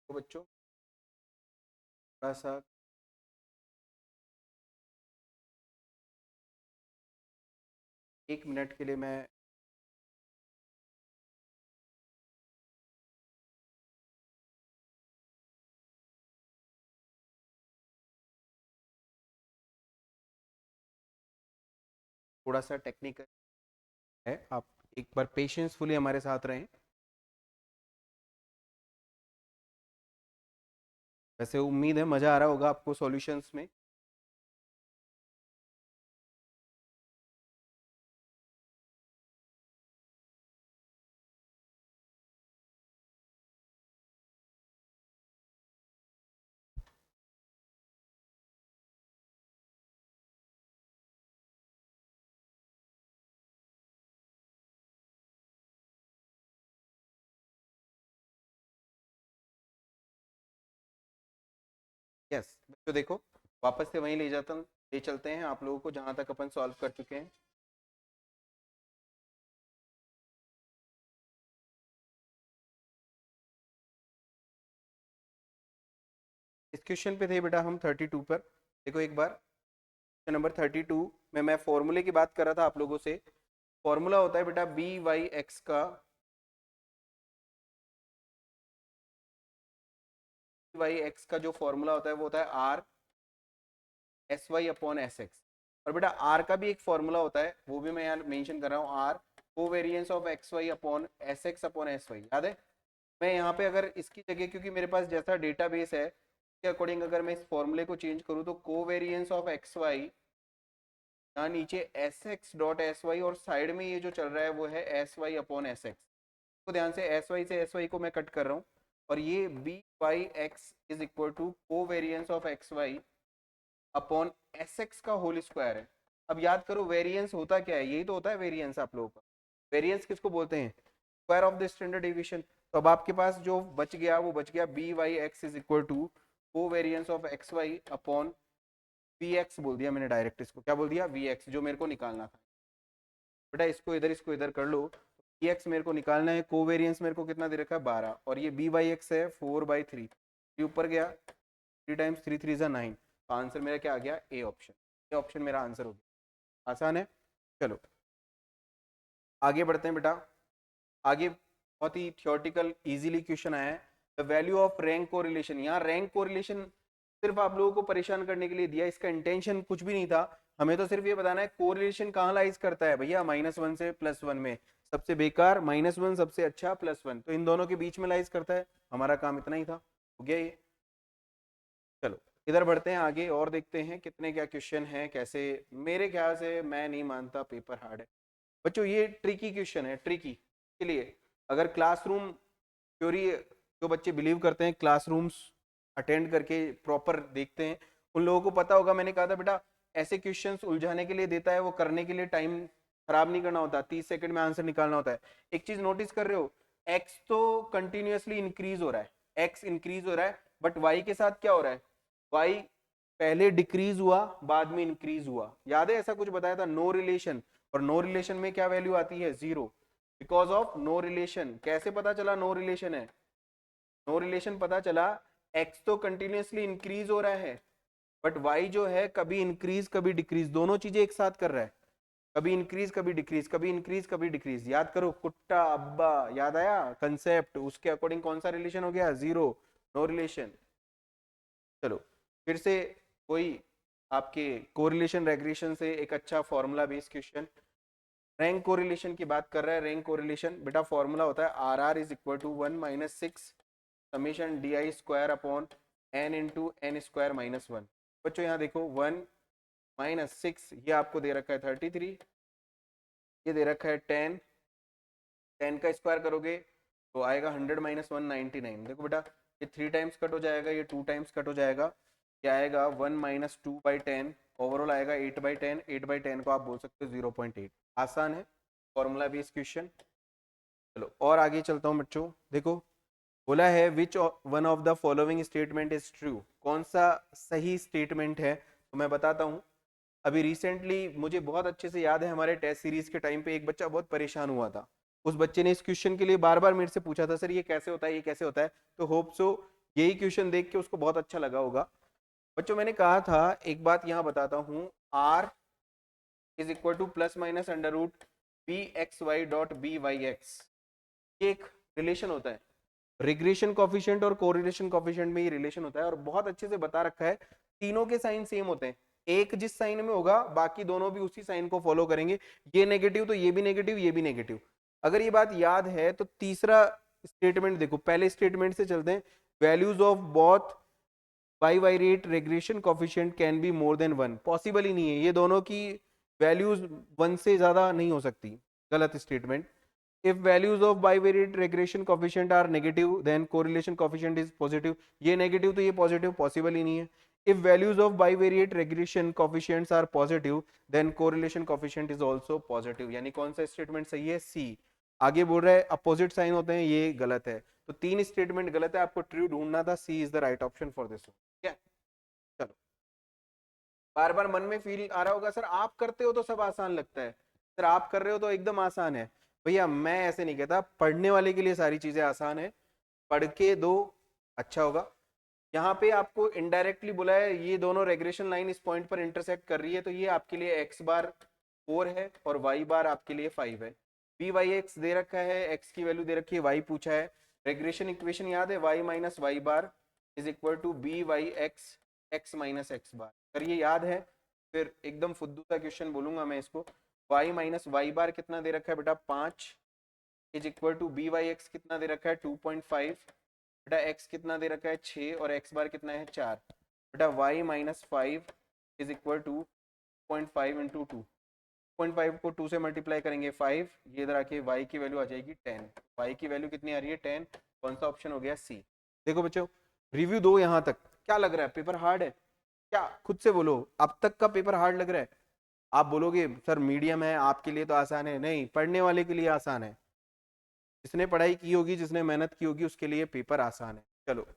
तो बच्चों थोड़ा सा एक मिनट के लिए मैं थोड़ा सा टेक्निकल है, आप एक बार पेशेंसफुली हमारे साथ रहें। वैसे उम्मीद है मजा आ रहा होगा आपको सॉल्यूशंस में। यस तो देखो वापस से वहीं ले चलते हैं आप लोगों को जहां तक अपन सॉल्व कर चुके हैं। इस क्वेश्चन पे थे बेटा हम 32 पर। देखो एक बार क्वेश्चन नंबर 32 में मैं फॉर्मूले की बात कर रहा था आप लोगों से। फॉर्मूला होता है बेटा बी वाई एक्स का, वाई एक्स का जो फॉर्मूला होता है वो होता है r s y upon s x. और बेटा आर का भी एक फॉर्मूला होता है, वो भी मैं यहाँ मेंशन कर रहा हूँ, r covariance of x y upon s x upon s y. याद है? मैं यहाँ पे अगर इसकी जगह, क्योंकि मेरे पास जैसा डेटाबेस है के अकॉर्डिंग अगर मैं इस फॉर्मूले को चेंज करूँ तो कोवेरिएंस ऑफ एक्स वाई, यहाँ नीचे s x dot s y और साइड में ये जो चल रहा है वो है s y upon s x. तो ध्यान से एस वाई से एस वाई को मैं कट कर रहा हूँ, और ये b Y x is equal to covariance of x y upon s x का होल स्क्वायर है। अब याद करो वेरिएंस होता क्या है, यही तो होता है वेरिएंस आप लोगों का। वेरिएंस किसको बोलते हैं? Square of the standard deviation. तो अब आपके पास जो बच गया वो बच गया b Y x is equal to covariance of x y upon v x बोल दिया मैंने डायरेक्ट, इसको क्या बोल दिया, वी एक्स, जो मेरे को निकालना था। बेटा इसको इधर कर लो, वी एक्स मेरे को निकालना है, कोवेरिएंस मेरे को कितना दे रखा है 12, और ये बी वाई एक्स है 4/3, ये ऊपर गया 3 टाइम्स 3 3 जा 9, तो आंसर मेरा क्या आ गया, ए ऑप्शन। ए ऑप्शन मेरा आंसर हो गया। आसान है। चलो आगे बढ़ते हैं बेटा। आगे बहुत ही थियोरटिकल इजीली क्वेश्चन आया है, the value of rank correlation. यहाँ रैंक कोरिलेशन सिर्फ आप लोगों को परेशान करने के लिए दिया, इसका इंटेंशन कुछ भी नहीं था, हमें तो सिर्फ ये बताना है कोरिलेशन कहाँ लाइज करता है भैया, -1 से +1 में, सबसे बेकार -1, सबसे अच्छा +1, तो इन दोनों के बीच में लाइज करता है। हमारा काम इतना ही था, हो गया ये। चलो इधर बढ़ते हैं आगे और देखते हैं कितने क्या क्वेश्चन हैं कैसे। मेरे ख्याल से मैं नहीं मानता पेपर हार्ड है बच्चों, ये ट्रिकी क्वेश्चन है, ट्रिकी के लिए अगर क्लासरूम थ्योरी जो बच्चे बिलीव करते हैं क्लासरूम्स अटेंड करके प्रॉपर देखते हैं, उन लोगों को पता होगा, मैंने कहा था बेटा ऐसे क्वेश्चंस उलझाने के लिए देता है, वो करने के लिए टाइम खराब नहीं करना होता, 30 सेकंड में आंसर निकालना होता है। एक चीज नोटिस कर रहे हो, एक्स तो कंटिन्यूअसली इंक्रीज हो रहा है, एक्स इंक्रीज हो रहा है, बट वाई के साथ क्या हो रहा है, वाई पहले डिक्रीज हुआ बाद में इंक्रीज हुआ, याद है ऐसा कुछ बताया था, नो रिलेशन। और नो रिलेशन में क्या वैल्यू आती है, 0, बिकॉज ऑफ नो रिलेशन। कैसे पता चला नो रिलेशन है, नो रिलेशन पता चला, एक्स तो कंटिन्यूअसली इंक्रीज हो रहा है, बट वाई जो है कभी इंक्रीज कभी डिक्रीज, दोनों चीजें एक साथ कर रहा है, कभी इंक्रीज कभी डिक्रीज, कभी इंक्रीज कभी डिक्रीज। याद करो, कुट्टा अब्बा, याद आया कंसेप्ट, उसके अकॉर्डिंग कौन सा रिलेशन हो गया, 0, नो रिलेशन। चलो फिर से कोई आपके कोरिलेशन रेग्रेशन से एक अच्छा formula based question, rank correlation की बात कर रहा है। रैंक कोरिलेशन बेटा फॉर्मूला होता है r r is equal to 1 - 6 summation d i square upon n into n square minus 1। बच्चों यहाँ देखो 1 - 6 ये आपको दे रखा है 33, ये दे रखा है 10, 10 का स्क्वायर करोगे तो आएगा 100 - 1 99। देखो बेटा ये 3 टाइम्स कट हो जाएगा, ये 2 टाइम्स कट हो जाएगा, क्या आएगा 1 - 2/10, ओवरऑल आएगा 8/10। 8/10 को आप बोल सकते हो 0.8। आसान है फॉर्मूला बेस्ड क्वेश्चन। चलो और आगे चलता हूँ बच्चों, देखो बोला है which one of the following statement is true, कौन सा सही स्टेटमेंट है, तो मैं बताता हूँ। अभी रिसेंटली मुझे बहुत अच्छे से याद है, हमारे टेस्ट सीरीज के टाइम पे एक बच्चा बहुत परेशान हुआ था, उस बच्चे ने इस क्वेश्चन के लिए बार बार मेरे से पूछा था, सर ये कैसे होता है, ये कैसे होता है। तो होप सो यही क्वेश्चन देख के उसको बहुत अच्छा लगा होगा। बच्चों मैंने कहा था, एक बात यहाँ बताता हूँ, r is equal to plus minus under root b x y dot b Y x, ये एक रिलेशन होता है। रिग्रेशन कॉफिशिएंट और कोरिलेशन कॉफिशिएंट में ये रिलेशन होता है, और बहुत अच्छे से बता रखा है, तीनों के साइन सेम होते हैं, एक जिस साइन में होगा बाकी दोनों भी उसी साइन को फॉलो करेंगे, ये नेगेटिव तो ये भी नेगेटिव, ये भी नेगेटिव। अगर ये बात याद है तो तीसरा स्टेटमेंट देखो, पहले स्टेटमेंट से चलते हैं, values of both bivariate regression coefficient can be more than 1, possible ही नहीं है, ये दोनों की वैल्यूज 1 से ज्यादा नहीं हो सकती, गलत statement. if values of bivariate regression coefficient are negative then correlation coefficient is positive, ये negative तो ये positive possible ही नहीं है। if values of bivariate regression coefficients are positive then correlation coefficient is also positive, यानी कौन सा statement सही है, सी। आगे बोल रहा है अपोजिट साइन होते हैं, ये गलत है, तो 3 स्टेटमेंट गलत है, आपको ट्रू ढूंढना था, C is the right option for this. ठीक है, चलो बार बार मन में फील आ रहा होगा, सर आप करते हो तो सब आसान लगता है, सर आप कर रहे हो तो एकदम आसान है। भैया मैं ऐसे नहीं कहता, पढ़ने वाले के लिए सारी चीजें आसान है, पढ़ के दो अच्छा होगा। यहाँ पे आपको इनडायरेक्टली बोला है ये दोनों रेग्रेशन लाइन इस पॉइंट पर इंटरसेक्ट कर रही है, तो ये आपके लिए एक्स बार 4 है और वाई बार आपके लिए 5 है। बी वाई एक्स दे रखा है, एक्स की वैल्यू दे रखी है, वाई पूछा है। रेग्रेशन इक्वेशन याद है, Y minus Y bar is equal to B Y X X minus X bar. अगर ये याद है फिर एकदम फुद्दू सा क्वेश्चन बोलूंगा मैं इसको, वाई माइनस वाई बार कितना दे रखा है बेटा 5 is equal to B Y x कितना दे रखा है 2.5, बेटा एक्स कितना दे रखा है 6 और एक्स बार कितना है 4, बेटा y minus 5 is equal to 0.5 into 2.5 को 2 से मल्टीप्लाई करेंगे 5, ये इधर आके y की वैल्यू आ जाएगी 10, y की वैल्यू कितनी आ रही है 10, कौन सा ऑप्शन हो गया सी। देखो बच्चों रिव्यू दो यहाँ तक, क्या लग रहा है पेपर हार्ड है क्या, खुद से बोलो अब तक का पेपर हार्ड लग रहा है। आप बोलोगे सर मीडियम है आपके लिए तो आसान है, नहीं पढ़ने वाले के लिए आसान है, जिसने पढ़ाई की होगी जिसने मेहनत की होगी उसके लिए पेपर आसान है। चलो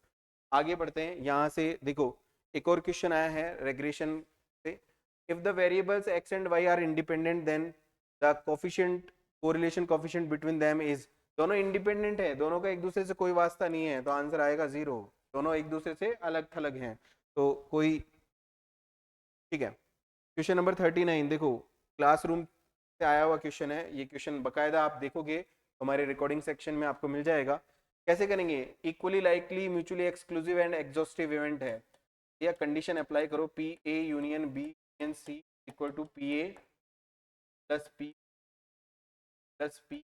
आगे बढ़ते हैं, यहाँ से देखो एक और क्वेश्चन आया है रेग्रेशन से, if the variables x and y are independent then the coefficient correlation coefficient between them is, दोनों इंडिपेंडेंट है, दोनों का एक दूसरे से कोई वास्ता नहीं है, तो आंसर आएगा 0, दोनों एक दूसरे से अलग थलग हैं, तो कोई। ठीक है, क्वेश्चन नंबर 39 देखो, क्लासरूम से आया हुआ क्वेश्चन है, ये क्वेश्चन बकायदा आप देखोगे हमारे रिकॉर्डिंग सेक्शन में आपको मिल जाएगा। कैसे करेंगे, equally likely mutually exclusive and exhaustive event है, या कंडीशन अप्लाई करो, P A union B union C equal to P A plus P,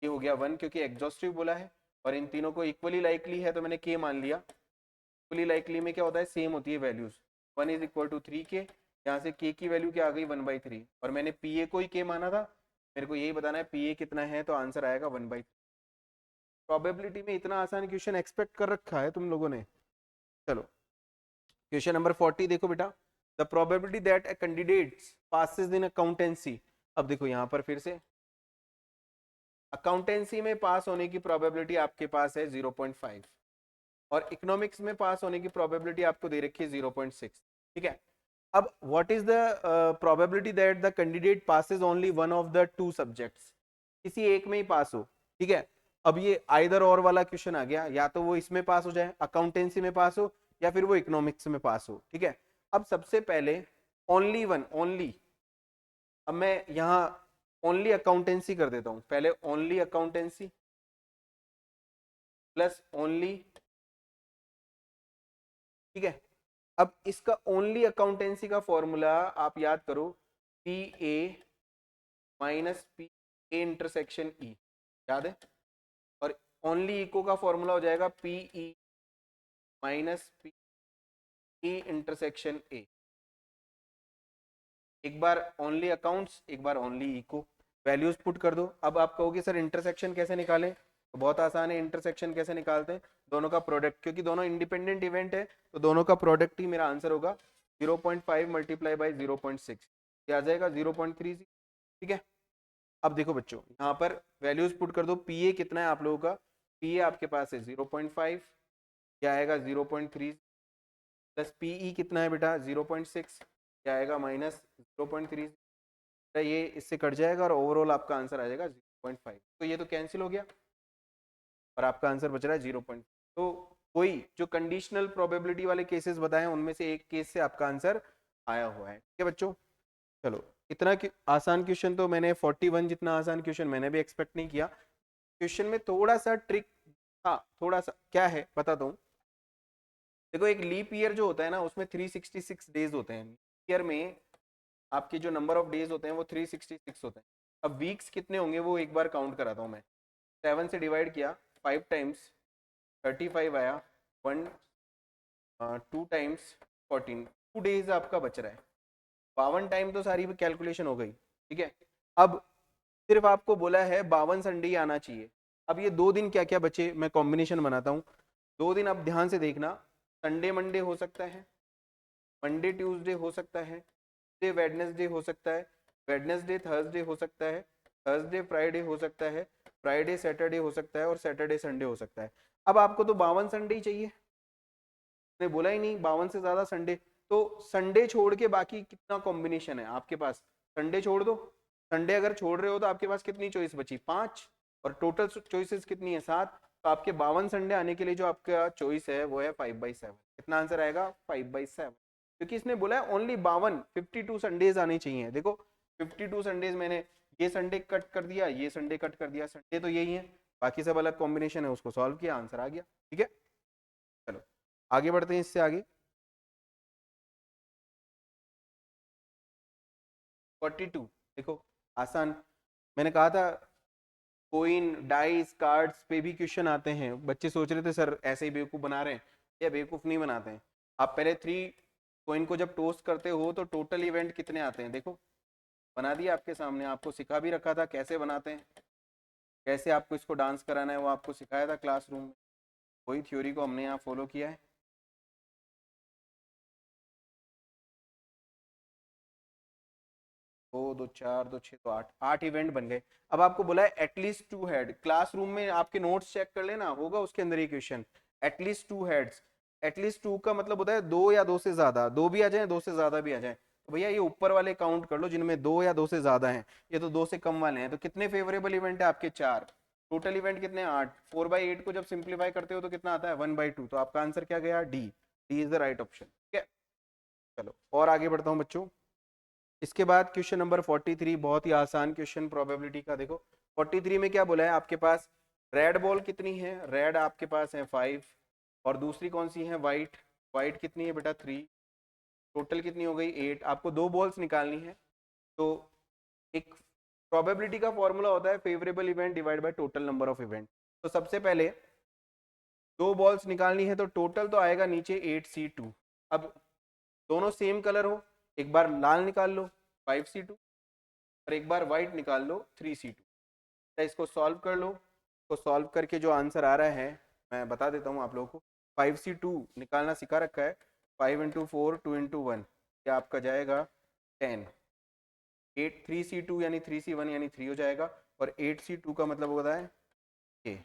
ये हो गया 1 क्योंकि एग्जॉस्टिव बोला है, और इन तीनों को इक्वली लाइकली है तो मैंने के मान लिया। इक्वली लाइकली में क्या होता है, सेम होती है वैल्यूज, 1 इज इक्वल टू 3 के, यहाँ से के की वैल्यू क्या आ गई 1/3, और मैंने पी ए को ही के माना था, मेरे को यही बताना है पी ए कितना है, तो आंसर आएगा 1/3। प्रोबेबिलिटी में इतना आसान क्वेश्चन एक्सपेक्ट कर रखा है तुम लोगों ने। चलो क्वेश्चन नंबर 40 देखो बेटा, the probability that a candidate passes in accountancy. अब देखो यहाँ पर फिर से अकाउंटेंसी में पास होने की प्रोबेबिलिटी आपके पास है 0.5 और इकोनॉमिक्स में पास होने की प्रोबेबिलिटी आपको दे रखी है 0.6। ठीक है, अब what is the probability that the candidate passes only one of the two subjects, किसी एक में ही पास हो। ठीक है, अब ये आइदर और वाला क्वेश्चन आ गया, या तो वो इसमें पास हो जाए अकाउंटेंसी में पास हो या फिर वो इकोनॉमिक्स में पास हो। ठीक है, अब सबसे पहले ओनली वन, ओनली, अब मैं यहाँ ओनली अकाउंटेंसी कर देता हूं, पहले ओनली अकाउंटेंसी प्लस ओनली। ठीक है, अब इसका ओनली अकाउंटेंसी का फॉर्मूला आप याद करो, P A minus P A intersection E, याद है। और ओनली इको का फॉर्मूला हो जाएगा P E minus P E intersection A. एक बार ओनली अकाउंट्स, एक बार ओनली इको, वैल्यूज पुट कर दो। अब आप कहोगे सर इंटरसेक्शन कैसे निकालें, तो बहुत आसान है, इंटरसेक्शन कैसे निकालते हैं, दोनों का प्रोडक्ट, क्योंकि दोनों इंडिपेंडेंट इवेंट है तो दोनों का प्रोडक्ट ही मेरा आंसर होगा। 0.5 मल्टीप्लाई बाई 0.6, ये आ जाएगा 0.3। ठीक है, अब देखो बच्चों यहाँ पर वैल्यूज पुट कर दो, पी ए कितना है आप लोगों का, पी ए आपके पास है 0.5, क्या आएगा 0.3, प्लस पी ई कितना है बेटा 0.6, क्या आएगा माइनस 0.3, ये इससे कट जाएगा और ओवरऑल आपका आंसर आ जाएगा 0.5। तो ये तो कैंसिल हो गया और आपका आंसर बच रहा है 0. तो कोई जो कंडीशनल प्रोबेबिलिटी वाले केसेस बताए उनमें से एक केस से आपका आंसर आया हुआ है। ठीक है बच्चों, चलो इतना आसान क्वेश्चन तो मैंने 41 जितना आसान क्वेश्चन मैंने भी एक्सपेक्ट नहीं किया। क्वेश्चन में थोड़ा सा ट्रिक था, थोड़ा सा क्या है बताता हूँ। देखो एक लीप ईयर जो होता है ना उसमें 366 डेज होते हैं, ईयर में आपके जो नंबर ऑफ डेज होते हैं वो 366 होते हैं। अब वीक्स कितने होंगे वो एक बार काउंट कराता हूँ मैं, 7 से डिवाइड किया, 5 टाइम्स 35 आया, 1 2 टाइम्स 14, 2 डेज आपका बच रहा है। 52 टाइम तो सारी कैलकुलेशन हो गई। ठीक है, अब सिर्फ आपको बोला है 52 संडे ही आना चाहिए। अब ये 2 दिन क्या क्या बचे, मैं कॉम्बिनेशन बनाता हूँ। 2 दिन आप ध्यान से देखना, संडे मंडे हो सकता है, मंडे ट्यूसडे हो सकता है, ट्यूसडे वेडनेसडे हो सकता है, वेडनेसडे थर्सडे हो सकता है, थर्सडे फ्राइडे हो सकता है, फ्राइडे सैटरडे हो सकता है और सैटरडे संडे हो सकता है। अब आपको तो 52 संडे ही चाहिए, ने बोला ही नहीं 52 से ज्यादा संडे, तो संडे छोड़ के बाकी कितना कॉम्बिनेशन है आपके पास, संडे छोड़ दो। संडे अगर छोड़ रहे हो तो आपके पास कितनी चॉइस बची, 5, और टोटल चॉइसेस कितनी है 7, तो आपके 52 संडे आने के लिए जो आपका चॉइस है वो है 5/7। कितना आंसर आएगा 5/7, क्योंकि इसने बोला है ओनली 52 संडेज आने चाहिए। देखो 52 संडेज मैंने ये संडे कट कर दिया, ये संडे कट कर दिया, संडे तो यही है, बाकी सब अलग कॉम्बिनेशन है, उसको सॉल्व किया आंसर आ गया। ठीक है, चलो आगे बढ़ते हैं इससे आगे। 42 देखो आसान, मैंने कहा था कोइन डाइस कार्ड्स पे भी क्वेश्चन आते हैं। बच्चे सोच रहे थे सर ऐसे ही बेवकूफ बना रहे हैं, या बेवकूफ नहीं बनाते हैं। आप पहले 3 कोइन को जब टोस्ट करते हो तो टोटल इवेंट कितने आते हैं, देखो बना दिया आपके सामने, आपको सिखा भी रखा था कैसे बनाते हैं, कैसे आपको इसको डांस कराना है वो आपको सिखाया था क्लासरूम में, वही थ्योरी को हमने यहाँ फॉलो किया है। 2 2 4 2 6 तो 8 इवेंट बन गए। अब आपको बोला है एटलीस्ट 2 हेड, क्लासरूम में आपके नोट्स चेक कर लेना, होगा उसके अंदर ये क्वेश्चन, एटलीस्ट 2 हेड्स। एटलीस्ट 2 का मतलब होता है 2 या 2 से ज्यादा, 2 भी आ जाए 2 से ज्यादा भी आ जाए। तो भैया ये ऊपर वाले काउंट कर लो जिनमें 2 या 2 से ज्यादा हैं, ये तो 2 से कम वाले हैं। तो कितने फेवरेबल इवेंट है आपके, 4, टोटल इवेंट कितने हैं 8, 4/8 को जब सिंप्लीफाई करते हो तो कितना आता है 1/2। तो आपका आंसर क्या गया, D, D is the right option. ठीक है, चलो और आगे बढ़ता हूँ बच्चों। इसके बाद क्वेश्चन नंबर 43, बहुत ही आसान क्वेश्चन प्रोबेबिलिटी का। देखो 43 में क्या बोला है, आपके पास रेड बॉल कितनी है, रेड आपके पास है 5, और दूसरी कौन सी है वाइट, वाइट कितनी है बेटा 3, टोटल कितनी हो गई 8। आपको 2 बॉल्स निकालनी है, तो एक प्रोबेबिलिटी का फॉर्मूला होता है favourable event divide by total number of event. तो सबसे पहले 2 बॉल्स निकालनी है, तो टोटल तो आएगा नीचे 8C2। अब दोनों सेम कलर हो, एक बार लाल निकाल लो 5C2 और एक बार व्हाइट निकाल लो 3C2। इसको सॉल्व कर लो, को सॉल्व करके जो आंसर आ रहा है मैं बता देता हूँ आप लोगों को। 5C2 निकालना सिखा रखा है, 5 इंटू 4 2 इंटू 1, क्या आपका जाएगा 10। 3C2 यानी 3C1 यानी 3 हो जाएगा, और 8C2 का मतलब होता है k।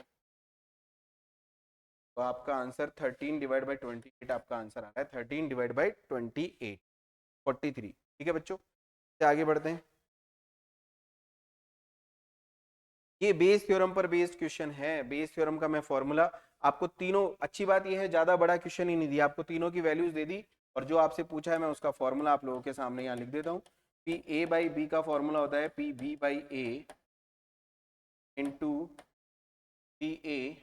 तो आपका आंसर 13 डिवाइड बाई 28 आपका आंसर आ रहा है, 13 डिवाइड बाई 28 43। ठीक है बच्चों, से आगे बढ़ते हैं। ये बेस थ्योरम पर बेस्ड क्वेश्चन है। बेस थ्योरम का मैं फॉर्मूला आपको तीनों, अच्छी बात ये है ज्यादा बड़ा क्वेश्चन ही नहीं दिया आपको, तीनों की वैल्यूज दे दी, और जो आपसे पूछा है मैं उसका फॉर्मूला आप लोगों के सामने यहाँ लिख देता हूँ। पी ए बाई बी का फॉर्मूला होता है P B by A into P A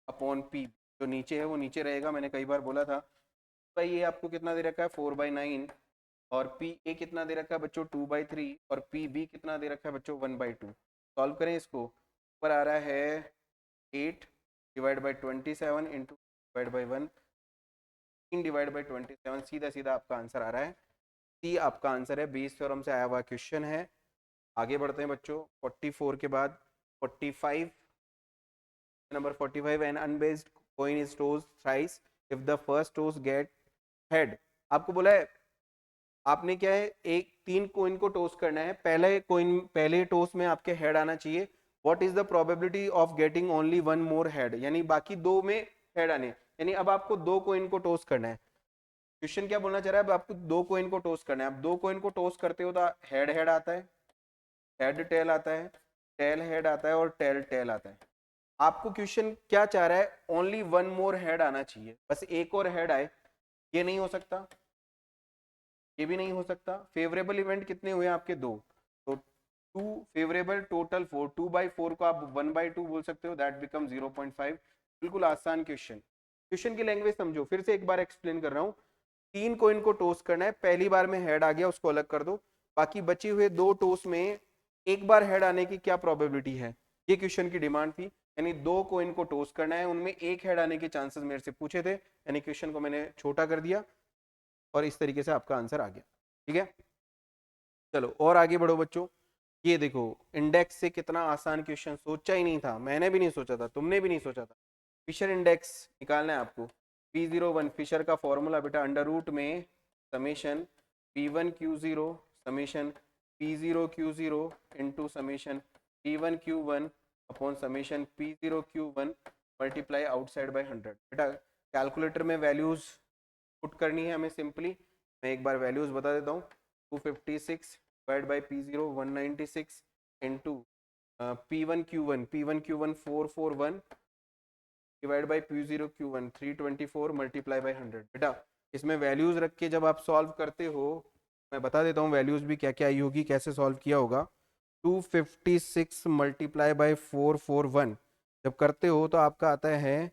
upon P. जो नीचे है वो नीचे रहेगा, मैंने कई बार बोला था। भाई ये आपको कितना दे रखा है 4/9, और पी ए कितना दे रखा है बच्चों 2/3, और पी बी कितना दे रखा है बच्चों 1/2। सॉल्व करें इसको, ऊपर आ रहा है 8 divide by 27 into divide by 1, 3 divide by 27, सीधा सीधा आपका आंसर आ रहा है सी आपका आंसर है। बेस थ्योरम से आया हुआ क्वेश्चन है। आगे बढ़ते हैं बच्चों, 44 के बाद 45, number 45, an unbiased coin is tossed thrice if the first toss get head। आपको बोला है, आपने क्या है एक 3 कोइन को टॉस करना है, पहले टॉस में आपके हेड आना चाहिए। What is the probability of getting only one more head, यानी बाकी दो में हेड आने, यानी अब आपको 2 कोइन को टॉस करना है। क्वेश्चन क्या बोलना चाह रहा है, अब आपको 2 कोइन को टॉस करना है। अब 2 कोइन को टॉस करते हो तो हेड हेड आता है, हेड टेल आता है, टेल हेड आता है, और टेल टेल आता है। आपको क्वेश्चन क्या चाह रहा है, ओनली वन मोर हेड आना चाहिए, बस एक और हेड आए। ये नहीं हो सकता, ये भी नहीं हो सकता। फेवरेबल इवेंट कितने हुए आपके 2, तो 2 फेवरेबल, टोटल 4, 2/4 को आप 1/2 बोल सकते हो, दैट बिकम 0.5। बिल्कुल आसान क्वेश्चन। क्वेश्चन की लैंग्वेज समझो, फिर से एक बार एक्सप्लेन कर रहा हूँ। 3 कोइन को टॉस करना है, पहली बार में हेड आ गया उसको अलग कर दो, बाकी बचे हुए 2 टॉस में एक बार हेड आने की क्या प्रोबेबिलिटी है, ये क्वेश्चन की डिमांड थी। यानी 2 कोइन को टॉस करना है, उनमें एक हेड आने के चांसेस मेरे से पूछे थे, यानी क्वेश्चन को मैंने छोटा कर दिया, और इस तरीके से आपका आंसर आ गया। ठीक है, चलो और आगे बढ़ो बच्चों। ये देखो इंडेक्स से कितना आसान क्वेश्चन, सोचा ही नहीं था, मैंने भी नहीं सोचा था, तुमने भी नहीं सोचा था। फिशर इंडेक्स निकालना है आपको। P01 फिशर का फॉर्मूला बेटा अंडर रूट में summation P1Q0 summation P0Q0 into summation P1Q1 upon summation P0Q1 multiply outside by 100। बेटा कैलकुलेटर में वैल्यूज पुट करनी है हमें सिंपली, मैं एक बार वैल्यूज बता देता हूँ। 256 divide by P0 196 into P1Q1 441 divide by P0Q1 324 multiply by 100। बेटा इसमें वैल्यूज रख के जब आप सॉल्व करते हो, मैं बता देता हूँ वैल्यूज भी क्या क्या आई होगी, कैसे सॉल्व किया होगा। 256 मल्टीप्लाई बाई 441 जब करते हो तो आपका आता है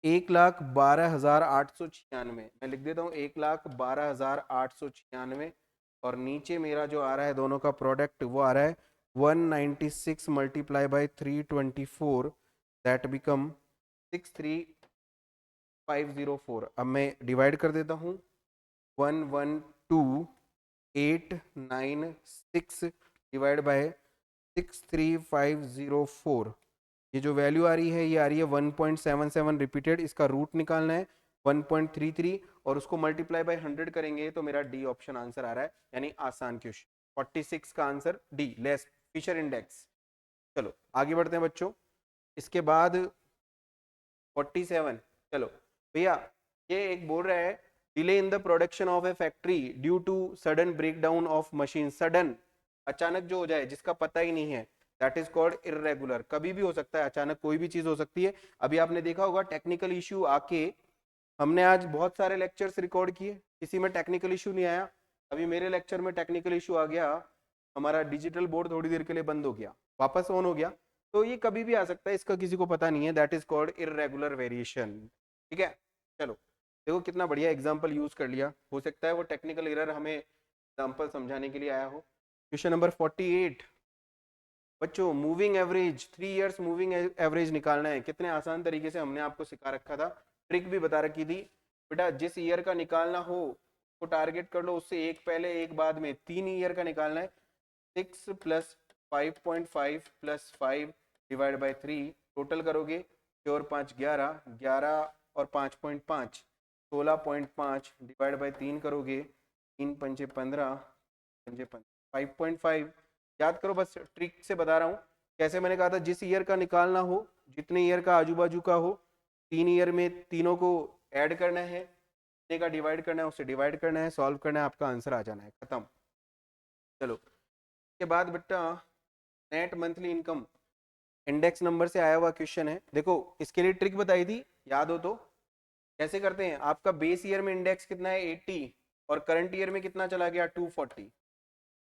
1,12,896। मैं लिख देता हूँ 1,12,896, और नीचे मेरा जो आ रहा है दोनों का प्रोडक्ट वो आ रहा है 196 मल्टीप्लाई बाई 324, दैट बिकम 63504। अब मैं डिवाइड कर देता हूँ, 112,896 डिवाइड बाय 63504। ये जो वैल्यू आ रही है ये आ रही है 1.77 रिपीटेड, इसका रूट निकालना है 1.33, और उसको मल्टीप्लाई बाय 100 करेंगे तो मेरा डी ऑप्शन आंसर आ रहा है, यानी आसान क्वेश्चन। 46 का answer D, less Fisher index. चलो आगे बढ़ते हैं बच्चों। इसके बाद 47, चलो भैया ये एक बोल रहा है delay in the production of a factory due to sudden breakdown of machine. Sudden, अचानक जो हो जाए जिसका पता ही नहीं है, दैट इज कॉल्ड इररेगुलर। कभी भी हो सकता है, अचानक कोई भी चीज हो सकती है। अभी आपने देखा होगा टेक्निकल इश्यू आके, हमने आज बहुत सारे लेक्चर्स रिकॉर्ड किए, किसी में टेक्निकल इश्यू नहीं आया। अभी मेरे लेक्चर में टेक्निकल इश्यू आ गया, हमारा डिजिटल बोर्ड थोड़ी देर के लिए बंद हो गया, वापस ऑन हो गया। तो ये कभी भी आ सकता है, इसका किसी को पता नहीं है, that is called irregular variation. ठीक है, चलो देखो कितना बढ़िया एग्जांपल यूज कर लिया। हो सकता है वो टेक्निकल एरर हमें एग्जांपल समझाने के लिए आया हो। क्वेश्चन नंबर 48 बच्चों, moving average 3 years moving average निकालना है। कितने आसान तरीके से हमने आपको सिखा रखा था, ट्रिक भी बता रखी थी। बेटा जिस ईयर का निकालना हो तो टारगेट कर लो, उससे एक पहले एक बाद में 3 ईयर का निकालना है। 6 + 5.5 प्लस 5 डिवाइड बाई 3 टोटल करोगे 6 और 5 11, 11 और 5.5 16.5 डिवाइड बाई 3 करोगे 3 पंचे 15 पंचे 5.5 याद करो, बस ट्रिक से बता रहा हूँ कैसे। मैंने कहा था जिस ईयर का निकालना हो, जितने ईयर का आजू बाजू का हो, 3 ईयर में तीनों को ऐड करना है, कितने का डिवाइड करना है उससे डिवाइड करना है, सॉल्व करना है, आपका आंसर आ जाना है, खत्म। चलो इसके बाद बेटा net monthly income index number से आया हुआ क्वेश्चन है। देखो इसके लिए ट्रिक बताई थी, याद हो तो कैसे करते हैं। आपका बेस ईयर में इंडेक्स कितना है 80 और करंट ईयर में कितना चला गया 240,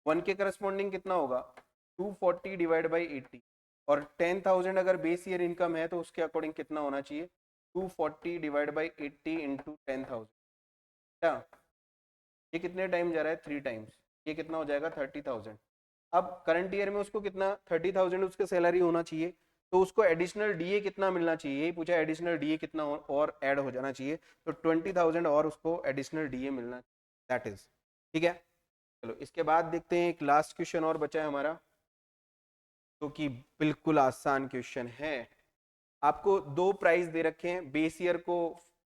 1 के करस्पॉन्डिंग कितना होगा 240 डिवाइड बाई 80, और 10,000 अगर बेस ईयर इनकम है तो उसके अकॉर्डिंग कितना होना चाहिए 240 डिवाइड बाई 80 इंटू 10,000। क्या ये कितने टाइम जा रहा है 3 टाइम्स, ये कितना हो जाएगा 30,000। अब करंट ईयर में उसको कितना 30,000 उसका सैलरी होना चाहिए, तो उसको एडिशनल डीए कितना मिलना चाहिए, यही पूछा एडिशनल डीए कितना और ऐड हो जाना चाहिए, तो 20,000 और उसको एडिशनल डीए मिलना, दैट इज ठीक है। चलो इसके बाद देखते हैं एक लास्ट क्वेश्चन और बचा है हमारा, जो कि बिल्कुल आसान क्वेश्चन है। आपको दो प्राइस दे रखे हैं, बेस ईयर को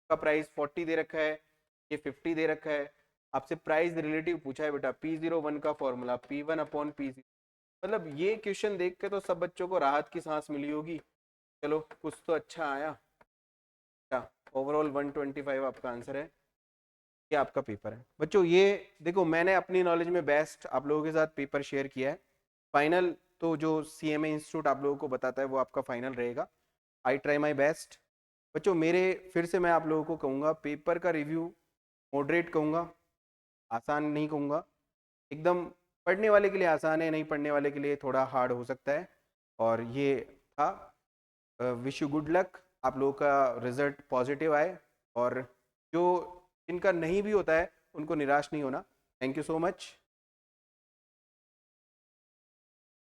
का प्राइस 40 दे रखा है, ये 50 दे रखा है। आपसे प्राइस रिलेटिव पूछा है बेटा, P01 का फॉर्मूला P1 अपॉन P0। मतलब ये क्वेश्चन देख के तो सब बच्चों को राहत की सांस मिली होगी, चलो कुछ तो अच्छा आया। क्या ओवरऑल 125 आपका आंसर है, क्या आपका पेपर है बच्चों। ये देखो मैंने अपनी नॉलेज में बेस्ट आप लोगों के साथ पेपर शेयर किया है। फाइनल तो जो CMA इंस्टीट्यूट आप लोगों को बताता है वो आपका फाइनल रहेगा। आई ट्राई माई बेस्ट बच्चों। मेरे फिर से मैं आप लोगों को कहूँगा पेपर का रिव्यू मॉडरेट कहूँगा, आसान नहीं कहूँगा। एकदम पढ़ने वाले के लिए आसान है, नहीं पढ़ने वाले के लिए थोड़ा हार्ड हो सकता है। और ये था, विश यू गुड लक, आप लोगों का रिजल्ट पॉजिटिव आए, और जो जिनका नहीं भी होता है उनको निराश नहीं होना। Thank you so much.